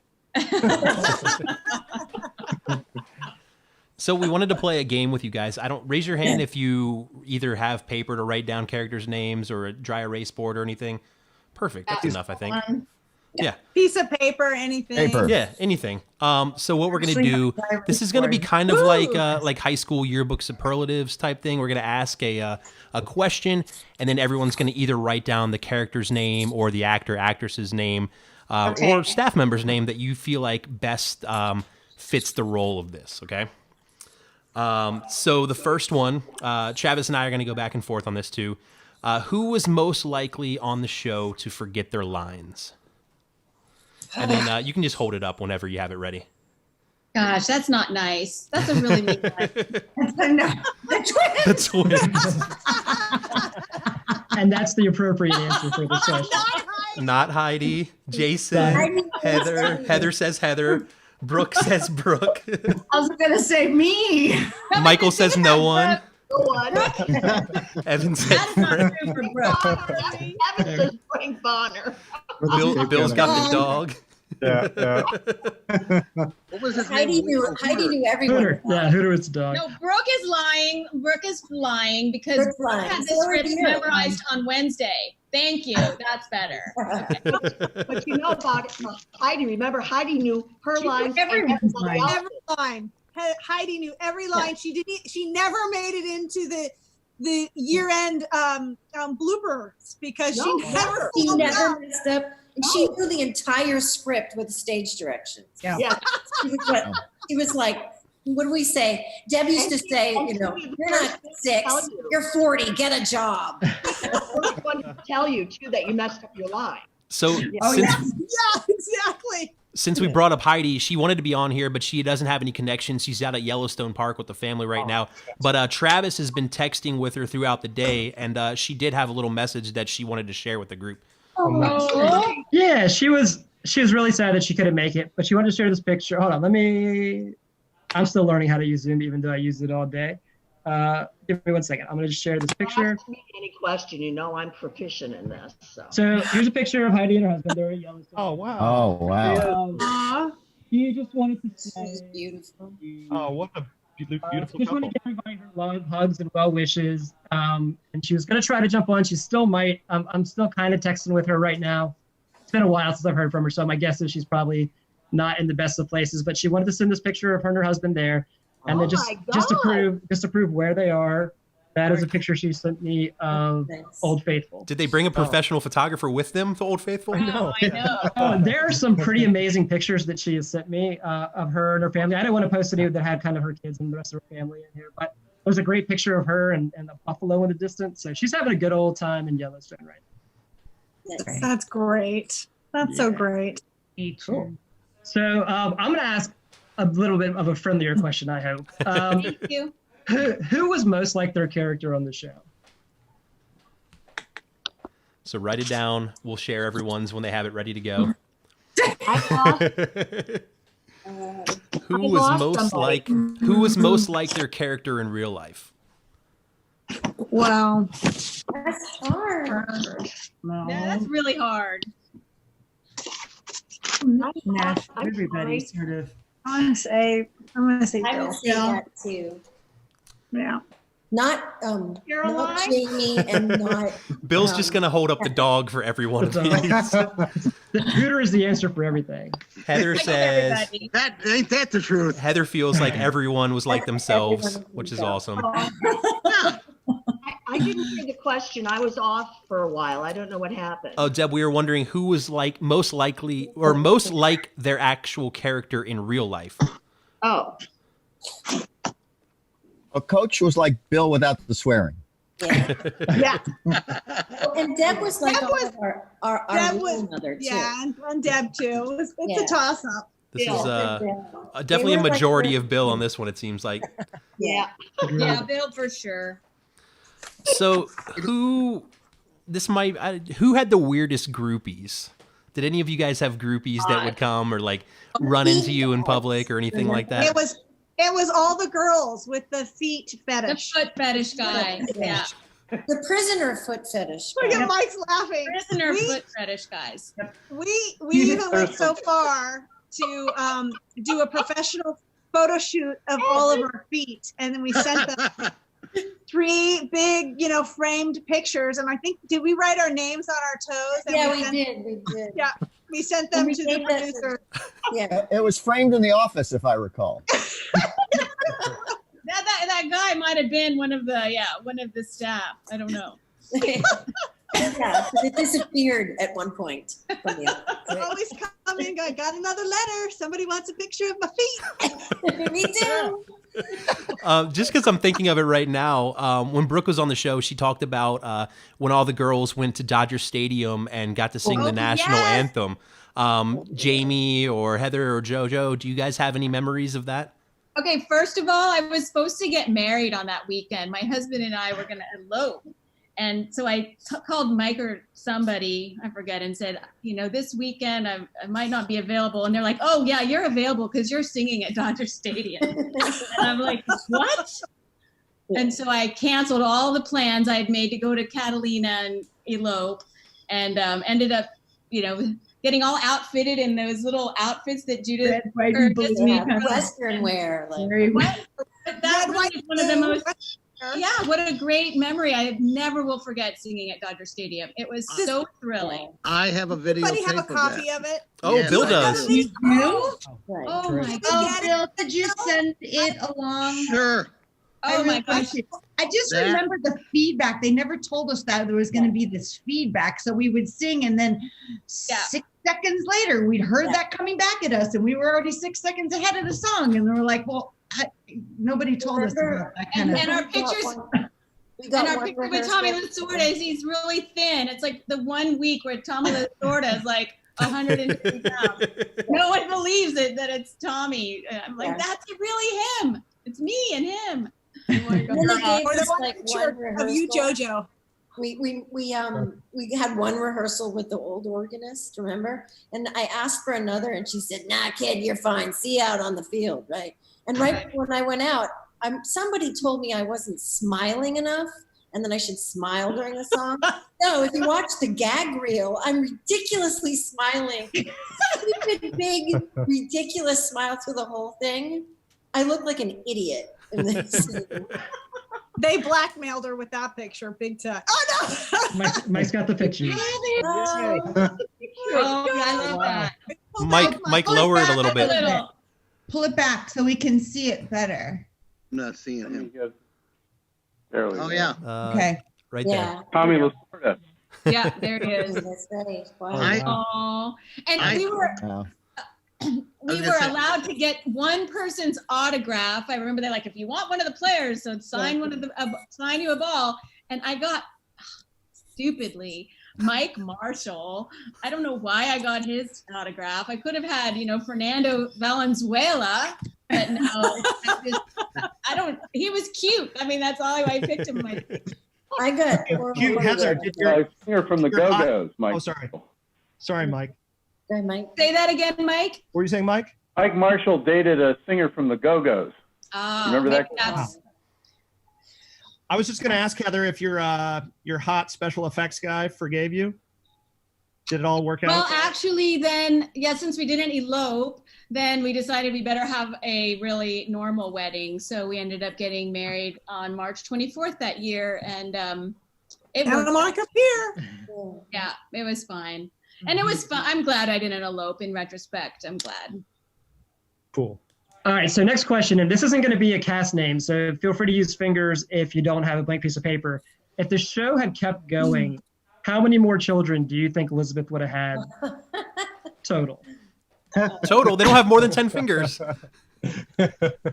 So we wanted to play a game with you guys. Raise your hand if you either have paper to write down characters' names or a dry erase board or anything. Perfect. That's enough, I think. Yeah. Piece of paper, anything. Paper. Yeah, anything. So what we're gonna do? This is gonna be kind of like high school yearbook superlatives type thing. We're gonna ask a question, and then everyone's gonna either write down the character's name or the actress's name, or staff member's name that you feel like best fits the role of this. Okay. So the first one, Travis and I are gonna go back and forth on this too. Who was most likely on the show to forget their lines? And then you can just hold it up whenever you have it ready. Gosh, that's not nice. That's a really mean line. That's what And that's the appropriate answer for this question. Not Heidi, Jason, Heather. Heather says Heather. Brooke says Brooke. I was gonna say me. Michael says no one. Go on. Evan says That's not true for Brooke. Evan says Frank Bonner. Bill's got the dog. Yeah. What was his Heidi name? knew everyone. Hooter. Yeah, Hooter is the dog. No, Brooke is lying. Brooke is lying because Brooke's Brooke lying. had the So are script you. memorized on Wednesday. Thank you. That's better. Okay. But you know about Heidi. Remember, Heidi knew her lines. and everyone's everybody line. else's. Every line. Heidi knew every line. She never made it into the year-end bloopers because No, she never She followed never up. messed up. And she knew the entire script with stage directions. Yeah. Yeah. She was like, what do we say? Deb used to say, and you know, she was you're the not first to 6, tell you. you're 40, get a job. First one to tell you too that you messed up your line. So Oh, since Yeah, exactly. since we brought up Heidi, she wanted to be on here, but she doesn't have any connections. She's out at Yellowstone Park with the family right now. But Travis has been texting with her throughout the day, and she did have a little message that she wanted to share with the group. Yeah, she was really sad that she couldn't make it, but she wanted to share this picture. Hold on, I'm still learning how to use Zoom, even though I use it all day. Give me 1 second. I'm gonna just share this picture. Ask me any question, you know I'm proficient in this. So So here's a picture of Heidi and her husband. They're at Yellowstone. Oh, wow. Oh, wow. Um, She just wanted to This say, is beautiful. Oh, what a beautiful just couple. want to give everybody her love, hugs, and well wishes. And she was gonna try to jump on. She still might. I'm still kind of texting with her right now. It's been a while since I've heard from her, so my guess is she's probably not in the best of places. But she wanted to send this picture of her and her husband there, and then Oh my just to God. prove where they are. That is a picture she sent me of Nice. Old Faithful. Did they bring a professional photographer with them to Old Faithful? I know. I know. Oh, there are some pretty amazing pictures that she has sent me of her and her family. I didn't want to post any that had kind of her kids and the rest of her family in here, but there's a great picture of her and a buffalo in the distance. So she's having a good old time in Yellowstone right Yes. That's great. That's so Yeah. great. now. Cool. So I'm going to ask a little bit of a friendlier question, I hope. Thank you. Who was most like their character on the show? So write it down. We'll share everyone's when they have it ready to go. Who was most like their character in real life? Wow. That's hard. No. Yeah, that's really hard. Everybody sort of. I'm gonna say I Bill. would say that too. Yeah. Not not Jamie and not Bill's just gonna hold up the dog for every one of these. Computer is the answer for everything. Heather says that ain't that the truth. Heather feels like everyone was like themselves, which is awesome. I didn't hear the question. I was off for a while. I don't know what happened. Oh, Deb, we were wondering who was like most likely or most like their actual character in real life. Oh. A coach was like Bill without the swearing. Yeah. And Deb was like Deb all was- of our Deb little was, mother too. yeah, and Deb too. It's Yeah. a toss up. This is They definitely a were like majority the- of Bill on this one, it seems like. Yeah. Yeah, Bill for sure. So who had the weirdest groupies? Did any of you guys have groupies that would come or like run into you in public or anything like that? It was all the girls with the feet The fetish. foot fetish guy. Yeah. The prisoner foot fetish. Look at Mike's laughing. Prisoner foot fetish guys. We even went so far to do a professional photo shoot of all of our feet, and then we sent them 3 big, framed pictures. And I think, did we write our names on our toes? And Yeah, we sent- did. We did. Yeah, we sent them we to the gave that to- producer. Yeah. It was framed in the office, if I recall. That guy might have been one of the staff. I don't know. Yeah, it disappeared at one point from the Always coming. I got another letter. Somebody wants a picture of my feet. Me too. Just because I'm thinking of it right now, when Brooke was on the show, she talked about when all the girls went to Dodger Stadium and got to sing the national anthem. Jamie or Heather or JoJo, do you guys have any memories of that? Okay, first of all, I was supposed to get married on that weekend. My husband and I were going to elope. And so I called Mike or somebody, I forget, and said, this weekend I might not be available. And they're like, oh, yeah, you're available because you're singing at Dodger Stadium. And I'm like, what? And so I canceled all the plans I had made to go to Catalina and elope and ended up, getting all outfitted in those little outfits that Judith Red, white, and blue. Western wear. Like, that was one of the most. Yeah, what a great memory. I never will forget singing at Dodger Stadium. It was so thrilling. I have a video. Anybody have a copy of it? Oh, Yes, Bill I does. You do? right. Oh my Oh, god. Bill, could you send it along? Sure. Oh my gosh. I just That- remember the feedback. They never told us that there was going to be this feedback. So we would sing, and then 6 seconds later, we'd heard that coming back at us, and we were already 6 seconds ahead of the song. And they were like, well, nobody told us about that kind of And our pictures. We And got our one picture with Tommy rehearsal. Lasorda is he's really thin. It's like the 1 week where Tommy Lasorda is like 150 pounds. No one believes it that it's Tommy. I'm like, Yeah. that's really him. It's me and him. And then they gave Or the us one like picture one of you, rehearsal. JoJo. We had one rehearsal with the old organist, remember? And I asked for another, and she said, "Nah, kid, you're fine. See you out on the field, right?" And right when I went out, somebody told me I wasn't smiling enough, and then I should smile during the song. No, if you watch the gag reel, I'm ridiculously smiling. Stupid, big, ridiculous smile through the whole thing. I look like an idiot in this. They blackmailed her with that picture, big time. Oh no! Mike's got the picture. Oh, I love that. Mike, lower it a little bit. Pull it back so we can see it better. I'm not seeing him. Barely. Oh, yeah. Okay. Right Yeah. Tommy Lasorda. Yeah, there he is. That's right. Wow. I- Oh, and I- we were was gonna were say- allowed to get one person's autograph. I remember they're like, if you want one of the players, so sign one of the sign you a ball. And I got stupidly Mike Marshall. I don't know why I got his autograph. I could have had, Fernando Valenzuela, but no, he was cute. I mean, that's all I picked him. I got Heather, did your Singer from the Go-Go's, Mike. Oh, sorry, Mike. Go ahead, Mike. Say that again, Mike. What were you saying, Mike? Mike Marshall dated a singer from the Go-Go's. Remember that? That's- I was just going to ask Heather if your hot special effects guy forgave you. Did it all work out? Well, actually, then, yeah, since we didn't elope, then we decided we better have a really normal wedding. So we ended up getting married on March 24th that year, and it Santa worked. Monica Pier. Yeah, it was fine, and it was fun. I'm glad I didn't elope. In retrospect, I'm glad. Cool. All right, so next question, and this isn't going to be a cast name, so feel free to use fingers if you don't have a blank piece of paper. If the show had kept going, how many more children do you think Elizabeth would have had total? Total, they don't have more than 10 fingers.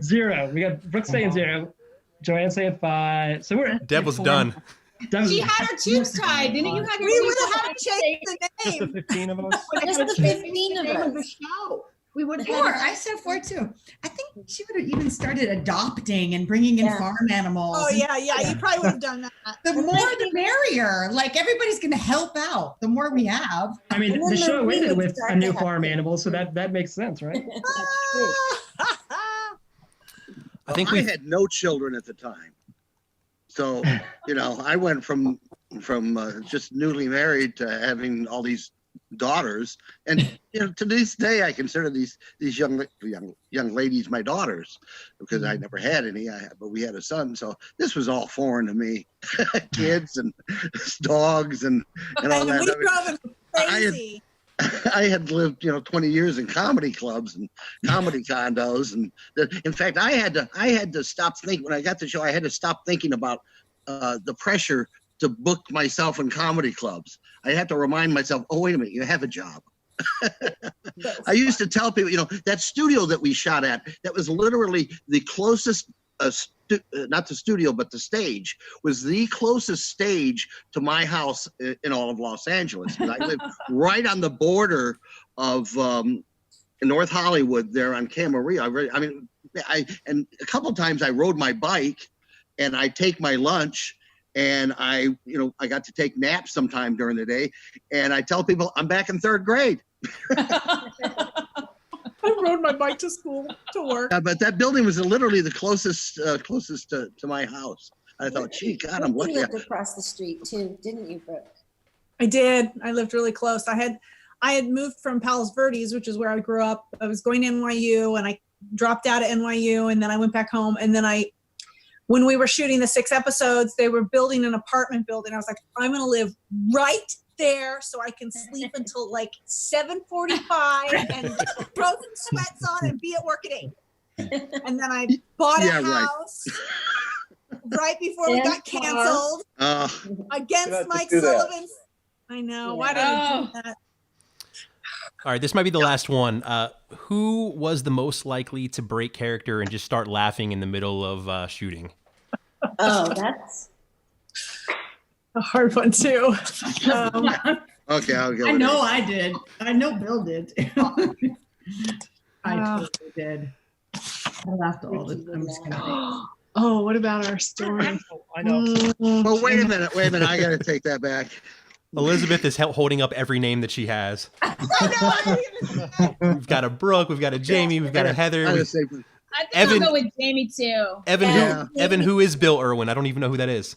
0. We got Brooke saying 0, Joanne saying 5. So we're Deb was done. She had her tubes tied, didn't you? Have your We tubes would have had tied? to change the Just the name. 15 of us. Just the 15 of Name of the us. show. We would have 4. had I said 4 too. I think she would have even started adopting and bringing in Yeah. farm animals. Oh yeah, you probably would have done that. The more the merrier. Like everybody's going to help out. The more we have. I mean, And then the show we ended would with start a new to have farm kids. animal, so that makes sense, right? I think I we had no children at the time. So, I went from just newly married to having all these daughters, and to this day I consider these young ladies my daughters, because I never had any. But we had a son, so this was all foreign to me. Kids and dogs and all And we that. drove him I had- crazy. I had lived, 20 years in comedy clubs and comedy condos, and in fact, I had to stop thinking when I got the show. I had to stop thinking about the pressure to book myself in comedy clubs. I had to remind myself, oh, wait a minute, you have a job. I used to tell people, that studio that we shot at, that was literally the closest, not the studio, but the stage was the closest stage to my house in all of Los Angeles. 'Cause I lived right on the border of North Hollywood there on Camarillo. And a couple times I rode my bike and I take my lunch, and I got to take naps sometime during the day, and I tell people I'm back in 3rd grade. I rode my bike to school, to work. But that building was literally the closest to my house. I thought, gee, God, I'm You lucky. lived across the street too, didn't you, Brooke? I did. I lived really close. I had moved from Palos Verdes, which is where I grew up. I was going to NYU, and I dropped out of NYU, and then I went back home. And then when we were shooting the 6 episodes, they were building an apartment building. I was like, I'm going to live right there so I can sleep until like 7:45 and throw some sweats on and be at work at 8. And then I bought a Yeah, right. house right before we got canceled against have to Mike do that. Sullivan's. I know. Why did I do that? All right, this might be the last one. Who was the most likely to break character and just start laughing in the middle of shooting? Oh, that's A hard one too. Okay, I'll go. I with know it. I did. I know Bill did. I totally did. I laughed all the time. I'm just kidding. Oh, what about our story? I know. Well, wait a minute. I got to take that back. Elizabeth is holding up every name that she has. We've got a Brooke, we've got a Jamie, we've got a Heather. I we've- gotta say, I think Evan- I'll go with Jamie too. Evan, Yeah. Evan, who is Bill Irwin? I don't even know who that is.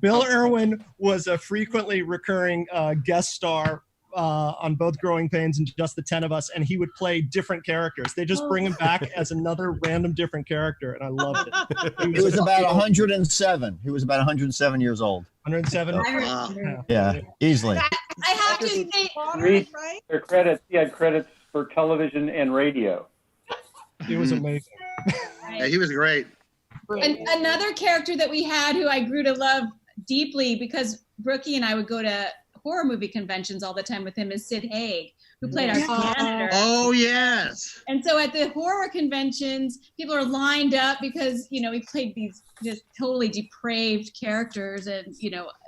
Bill Irwin was a frequently recurring guest star on both Growing Pains and Just the 10 of Us, and he would play different characters. They just bring him back as another random different character, and I loved it. He was about 107. He was about 107 years old. 107. Wow. Yeah, easily. I have to say, Read Right? their credits. He had credits for television and radio. It was amazing. Yeah, he was great. another character that we had who I grew to love deeply because Brookie and I would go to horror movie conventions all the time with him is Sid Haig, who played our janitor. Oh, yes. And so at the horror conventions, people are lined up because, he played these just totally depraved characters and,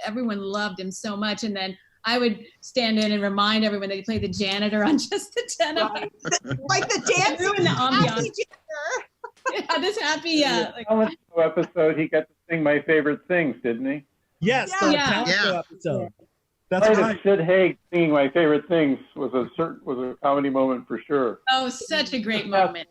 everyone loved him so much. And then I would stand in and remind everyone that he played the janitor on Just the 10 of Us. Like the dance Ruin the ambiance. happy janitor. Yeah, this happy, Talent show episode, he got to sing My Favorite Things, didn't he? Yes, Yeah. the Yeah. talent show Yeah. episode. That's Right, right. Sid Haig singing My Favorite Things was a comedy moment for sure, Oh, such a great moment.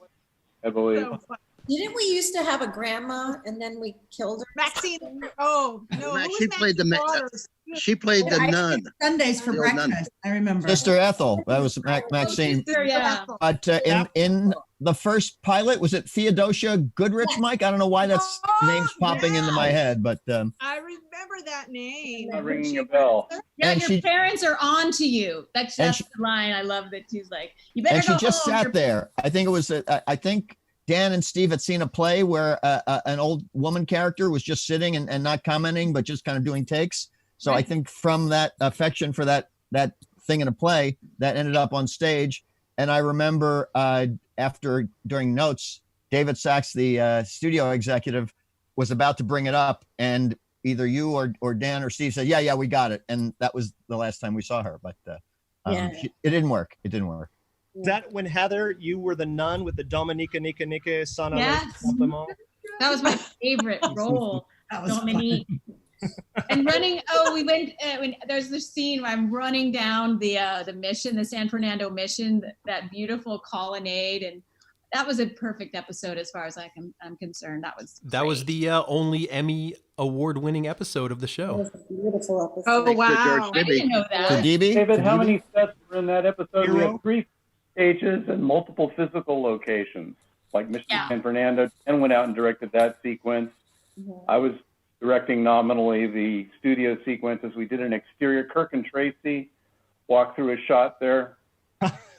I believe. So fun. Didn't we used to have a grandma and then we killed her? Maxine. Oh no, Max, who was she played the Maxine's ma- daughter? She played the I nun. did Sundays for The old nun. breakfast. I remember. Sister Ethel. That was Maxine. Sister, yeah. But in the first pilot, was it Theodosia Goodrich, Mike? I don't know why that's name's popping into my head, but I remember that name. Not ringing a bell. Yeah, And your she- parents are on to you. That's And the line. I love that she's like, you better and she go just home. sat Your- there. I think it was. I think Dan and Steve had seen a play where an old woman character was just sitting and not commenting, but just kind of doing takes. So I think from that affection for that thing in a play, that ended up on stage. And I remember during notes, David Sachs, the studio executive, was about to bring it up, and either you or Dan or Steve said, "Yeah, we got it," and that was the last time we saw her. But it didn't work. It didn't work. Is that when Heather, you were the nun with the Dominica Nika son Yes. of them all? That was my favorite role. That was Dominique. And running. Oh, we went. When there's this scene where I'm running down the mission, the San Fernando mission, that beautiful colonnade, and that was a perfect episode as far as I'm concerned. That was the only Emmy award-winning episode of the show. Beautiful episode. Oh Thanks to George wow. I didn't know For that. DB? David, For how DB? many sets were in that episode? We Zero. had 3 stages and multiple physical locations, like Mission Yeah. San Fernando. And went out and directed that sequence. I was directing nominally the studio sequences. We did an exterior. Kirk and Tracy walked through a shot there.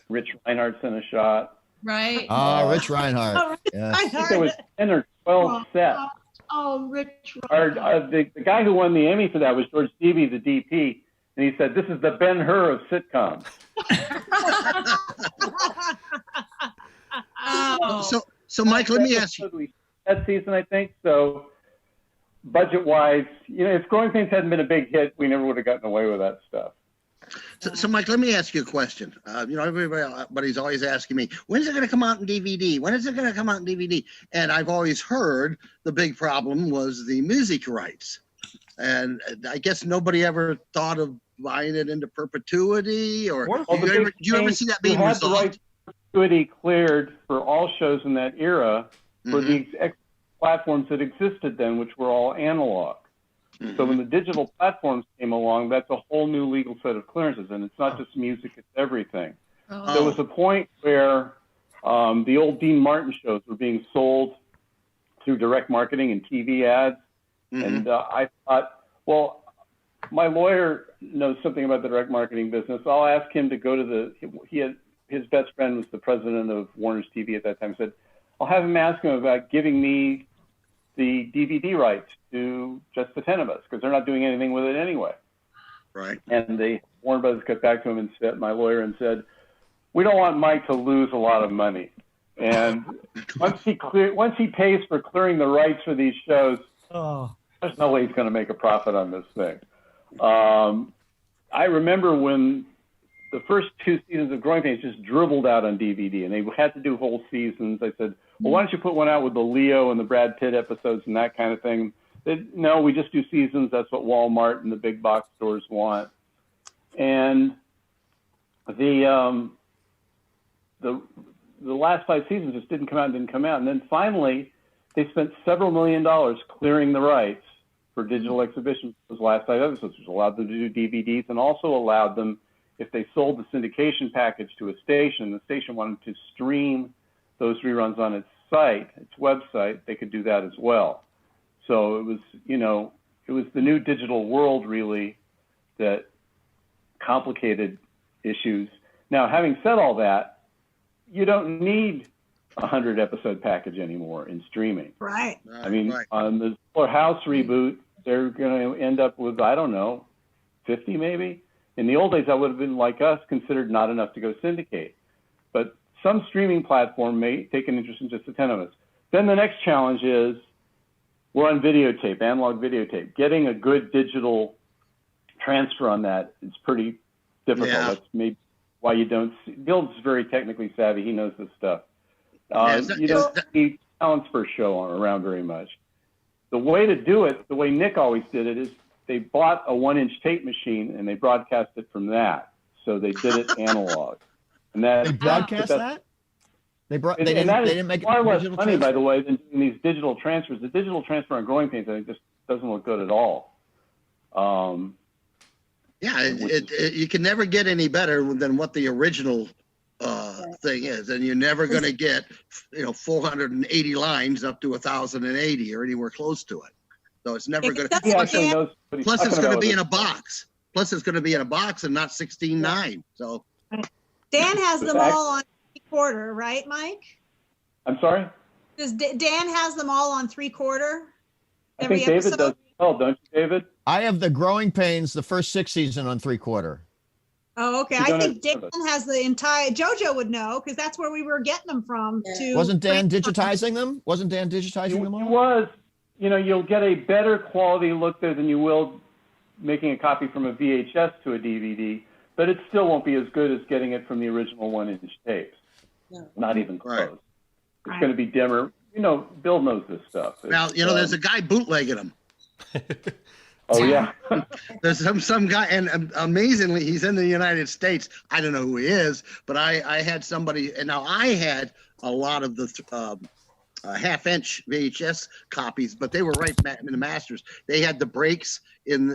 Rich Reinhardt's in a shot. Right. Oh, Rich Reinhardt. Yeah. I I think there was 10 or 12 sets. Oh, Rich. The guy who won the Emmy for that was George Stevie, the DP, and he said, "This is the Ben-Hur of sitcoms." Oh. So Mike, let me ask you. That season, I think. So, budget-wise, if Growing Pains hadn't been a big hit, we never would have gotten away with that stuff. So Mike, let me ask you a question. Everybody's always asking me, when's it going to come out in DVD? When is it going to come out in DVD? And I've always heard the big problem was the music rights. And I guess nobody ever thought of buying it into perpetuity, or Well, do you ever see that being we had the resolved? right perpetuity cleared for all shows in that era for Mhm. the platforms that existed then, which were all analog. So when the digital platforms came along, that's a whole new legal set of clearances, and it's not just music; it's everything. Oh. There was a point where the old Dean Martin shows were being sold through direct marketing and TV ads, and I thought, well, my lawyer knows something about the direct marketing business. I'll ask him to go to his best friend was the president of Warner's TV at that time. Said, I'll have him ask him about giving me the DVD rights to just the 10 of us, because they're not doing anything with it anyway. Right. And Warner Brothers got back to him and said, my lawyer, and said, we don't want Mike to lose a lot of money. And once he pays for clearing the rights for these shows, there's no way he's going to make a profit on this thing. I remember when the first 2 seasons of Growing Pains just dribbled out on DVD, and they had to do whole seasons. I said, well, why don't you put one out with the Leo and the Brad Pitt episodes and that kind of thing? No, we just do seasons. That's what Walmart and the big box stores want. And the last 5 seasons just didn't come out. And then finally, they spent several $1 million clearing the rights for digital exhibition for those last 5 episodes, which allowed them to do DVDs, and also allowed them, if they sold the syndication package to a station, the station wanted to stream those reruns on its site, its website, they could do that as well. So it was, it was the new digital world really that complicated issues. Now, having said all that, you don't need a 100-episode package anymore in streaming. Right. I mean, on the Fuller House reboot, they're going to end up with, I don't know, 50 maybe. In the old days, that would have been, like us, considered not enough to go syndicate. But some streaming platform may take an interest in just the 10 of us. Then the next challenge is we're on videotape, analog videotape. Getting a good digital transfer on that is pretty difficult. Yeah. That's maybe why you don't see. Bill's very technically savvy. He knows this stuff. You don't see talents per show around very much. The way to do it, the way Nick always did it, is they bought a 1-inch tape machine and they broadcast it from that. So they did it analog. And that They broadcast that? They and didn't that is make it far less digital money, by transfer? the way, than doing these digital transfers. The digital transfer on Growing Pains, I think, just doesn't look good at all. Yeah, you can never get any better than what the original thing is, and you're never going to get 480 lines up to 1,080 or anywhere close to it. So it's never going to. Plus, it's going to be in a box. Plus, it's going to be in a box and not 16:9. So Dan has them all on 3/4, right, Mike? I'm sorry? Does Dan has them all on 3/4? I think David does as well, don't you, David? I have the Growing Pains, the first 6 season on 3/4. Oh, okay. I think Dan has the entire. JoJo would know because that's where we were getting them from. Wasn't Dan digitizing them? Wasn't Dan digitizing them all? It was. You'll get a better quality look there than you will making a copy from a VHS to a DVD, but it still won't be as good as getting it from the original 1-inch tapes. No. Not even close. It's going to be dimmer. Bill knows this stuff. Now, there's a guy bootlegging them. Oh, yeah. There's some guy, and amazingly, he's in the United States. I don't know who he is, but I had somebody, and now I had a lot of the half-inch VHS copies, but they were right in the masters. They had the breaks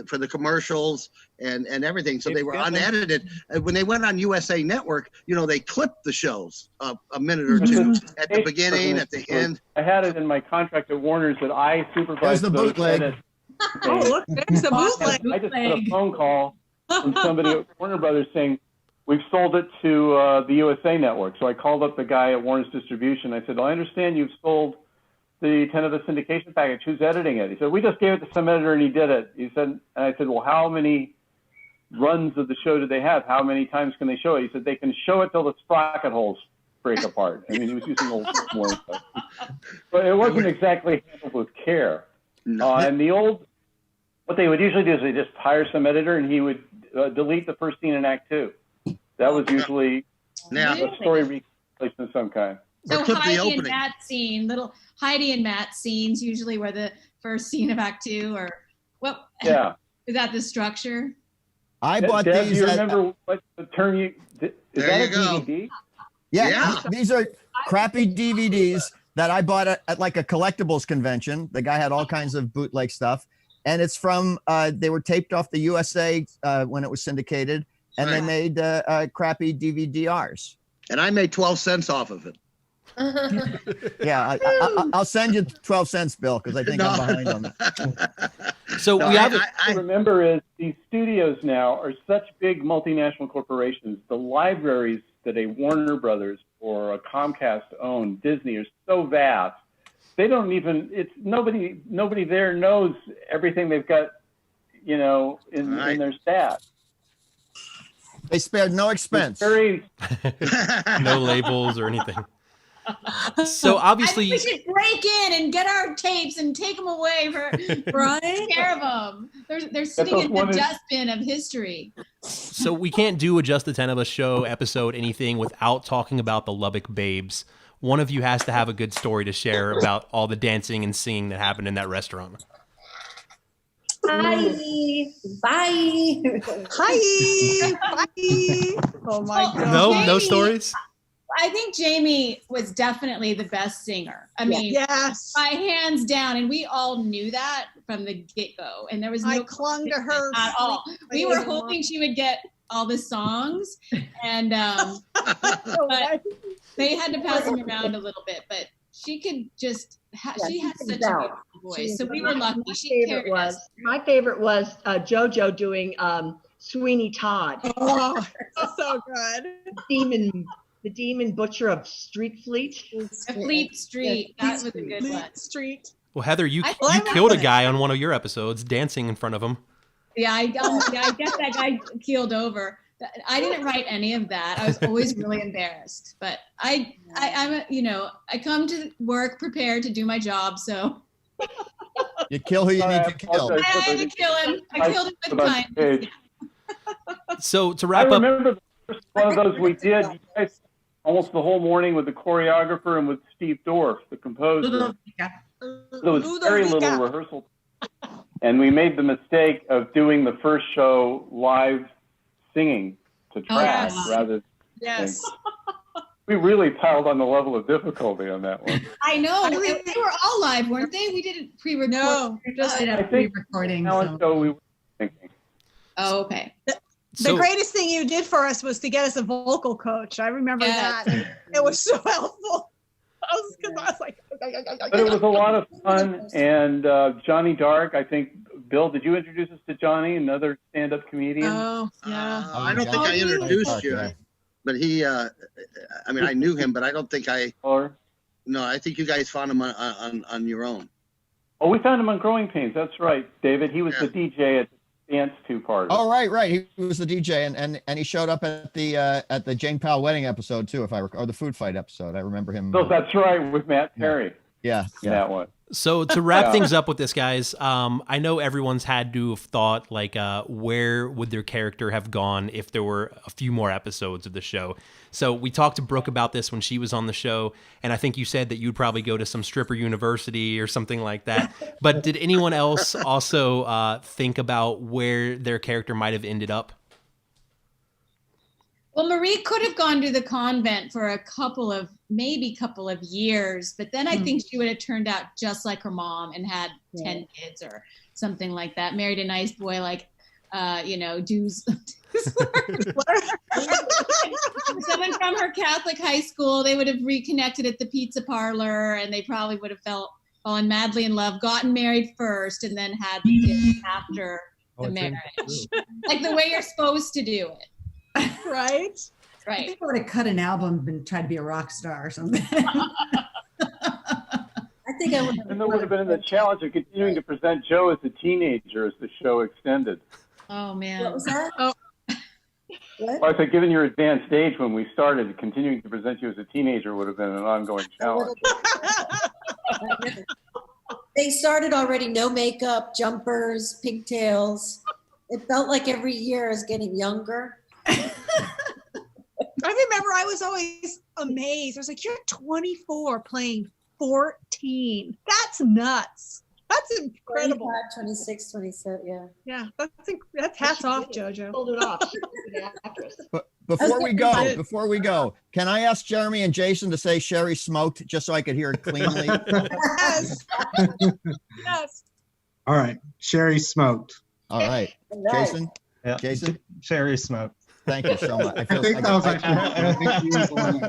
for the commercials and everything, so they were unedited. And when they went on USA Network, they clipped the shows a minute or two at the beginning, at the end. I had it in my contract at Warner's that I supervised the bootleg. edits. Oh, look, there's the bootleg. I just got a phone call from somebody at Warner Brothers saying, we've sold it to the USA Network. So I called up the guy at Warner's Distribution. I said, I understand you've sold the 10 of the syndication package. Who's editing it? He said, we just gave it to some editor and he did it. He said, and I said, well, how many runs of the show do they have? How many times can they show it? He said, they can show it till the sprocket holes break apart. I mean, he was using old words. But it wasn't exactly handled with care. And what they would usually do is they just hire some editor and he would delete the first scene in Act 2. That was usually a story recreation of some kind. So Heidi and Matt scene, little Heidi and Matt scenes usually were the first scene of Act 2, or what? Yeah. Is that the structure? I bought Deb, these. Do you remember what the term is there that you a go. DVD? Yeah, these are crappy DVDs that I bought at like a collectibles convention. The guy had all kinds of bootleg stuff. And it's from, they were taped off the USA when it was syndicated, and they made crappy DVDRs. And I made 12 cents off of it. Yeah, I'll send you 12 cents, Bill, because I think I'm behind on that. So I remember is these studios now are such big multinational corporations. The libraries that a Warner Brothers or a Comcast own, Disney, are so vast. They don't even, nobody there knows everything they've got, in their staff. They spared no expense. No labels or anything. So obviously, I think we should break in and get our tapes and take them away for take care of them. They're sitting in the dustbin of history. So we can't do a Just the 10 of Us show episode, anything, without talking about the Lubbock Babes. One of you has to have a good story to share about all the dancing and singing that happened in that restaurant. Hi. Bye. Hi. Bye. Oh my God. No stories? I think Jamie was definitely the best singer. I mean, yes, by hands down, and we all knew that from the get-go. And there was no I clung to her at all. We were hoping she would get all the songs, and but they had to pass them around a little bit. But she could just she had such a beautiful voice, so we were lucky. She carried us. My favorite was JoJo doing Sweeney Todd. Oh, so good. The demon butcher of Street Fleet. Fleet Street. That was a good one. Street. Well, Heather, you killed a guy on one of your episodes dancing in front of him. Yeah, I guess that guy keeled over. I didn't write any of that. I was always really embarrassed, but I'm I come to work prepared to do my job, so. You kill who you need to kill. I had to kill him. I killed him with kindness. So to wrap up. I remember the first one of those we did. You guys, almost the whole morning with the choreographer and with Steve Dorff, the composer. There was very little rehearsal. And we made the mistake of doing the first show live singing to track yes. rather than Yes. we really piled on the level of difficulty on that one. I know. They were all live, weren't they? We didn't pre-record. No, just did I a think pre-recording. talent show we were thinking. Oh, okay. The greatest thing you did for us was to get us a vocal coach. I remember Yes. that. It was so helpful. I was like, But it was a lot of fun. And Johnny Dark, I think, Bill, did you introduce us to Johnny, another stand-up comedian? oh, yeah. I don't think I introduced you, but he. I mean, I knew him, but I don't think I. Or No, I think you guys found him on your own. oh, we found him on Growing Pains. That's right, David. He was the DJ at the Dance 2 party. Oh, right. He was the DJ, and he showed up at the Jane Powell wedding episode too, if I recall, or the food fight episode. I remember him. So that's right, with Matt Perry. Yeah. That one. So to wrap things up with this, guys, I know everyone's had to have thought, like, where would their character have gone if there were a few more episodes of the show? So we talked to Brooke about this when she was on the show, and I think you said that you'd probably go to some stripper university or something like that. But did anyone else also think about where their character might have ended up? Well, Marie could have gone to the convent for a couple of years, but then I think she would have turned out just like her mom and had 10 kids or something like that. Married a nice boy like, Someone from her Catholic high school. They would have reconnected at the pizza parlor, and they probably would have fallen madly in love, gotten married first, and then had the kids after the marriage. Like the way you're supposed to do it. Right? I Right. think I would have cut an album and tried to be a rock star or something. I think I would. And there would have been the challenge of continuing to present Joe as a teenager as the show extended. Oh, man. What was that? Oh. What? Well, I said, given your advanced age when we started, continuing to present you as a teenager would have been an ongoing challenge. They started already, no makeup, jumpers, pigtails. It felt like every year is getting younger. I remember I was always amazed. I was like, you're 24 playing 14. That's nuts. That's incredible. 25, 26, 27, yeah. Yeah, that's hats off, JoJo. Pulled it off. She was an actress. But before we go, can I ask Jeremy and Jason to say Sherry smoked just so I could hear it cleanly? Yes. Yes. All right. Sherry smoked. All right. Jason? Yeah. Jason? Sherry smoked. Thank you so much. I think that was actually, I think he was the one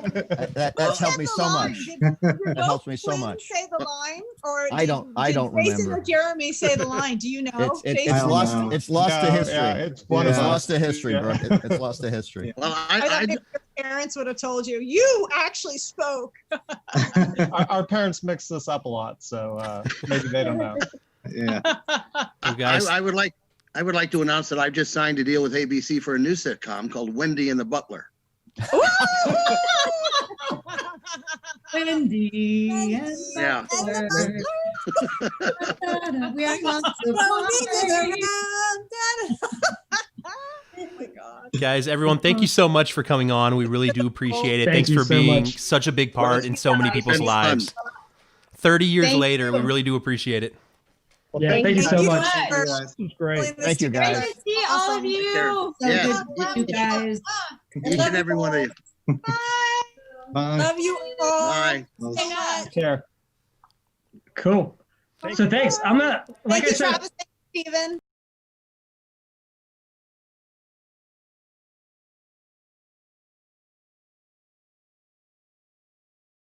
that's helped me so much. That helps me so Quinn much. say the line, or I don't Jason remember. or Jeremy say the line? Do you know? It's Jason? lost to history. It's lost to history, bro. It's lost to history. Well, I don't think your parents would have told you. You actually spoke. our parents mix this up a lot, so maybe they don't know. Yeah. You guys, I would like to announce that I've just signed a deal with ABC for a new sitcom called Wendy and the Butler. Wendy. Yeah. We are not Oh my God. guys, everyone, thank you so much for coming on. We really do appreciate it. Thank Thanks you for so being much. such a big part in so many people's Been lives. fun. 30 years Thank later, we you. really do appreciate it. Yeah, thank you so much. This is great. Thank you, Great guys. to see all of you. So Yeah. good, you guys. Each and every one of you. Bye. Love you all. Bye. Take care. Cool. So thanks. I'm gonna, like Thank I you, said, Travis. Thank you, Steven.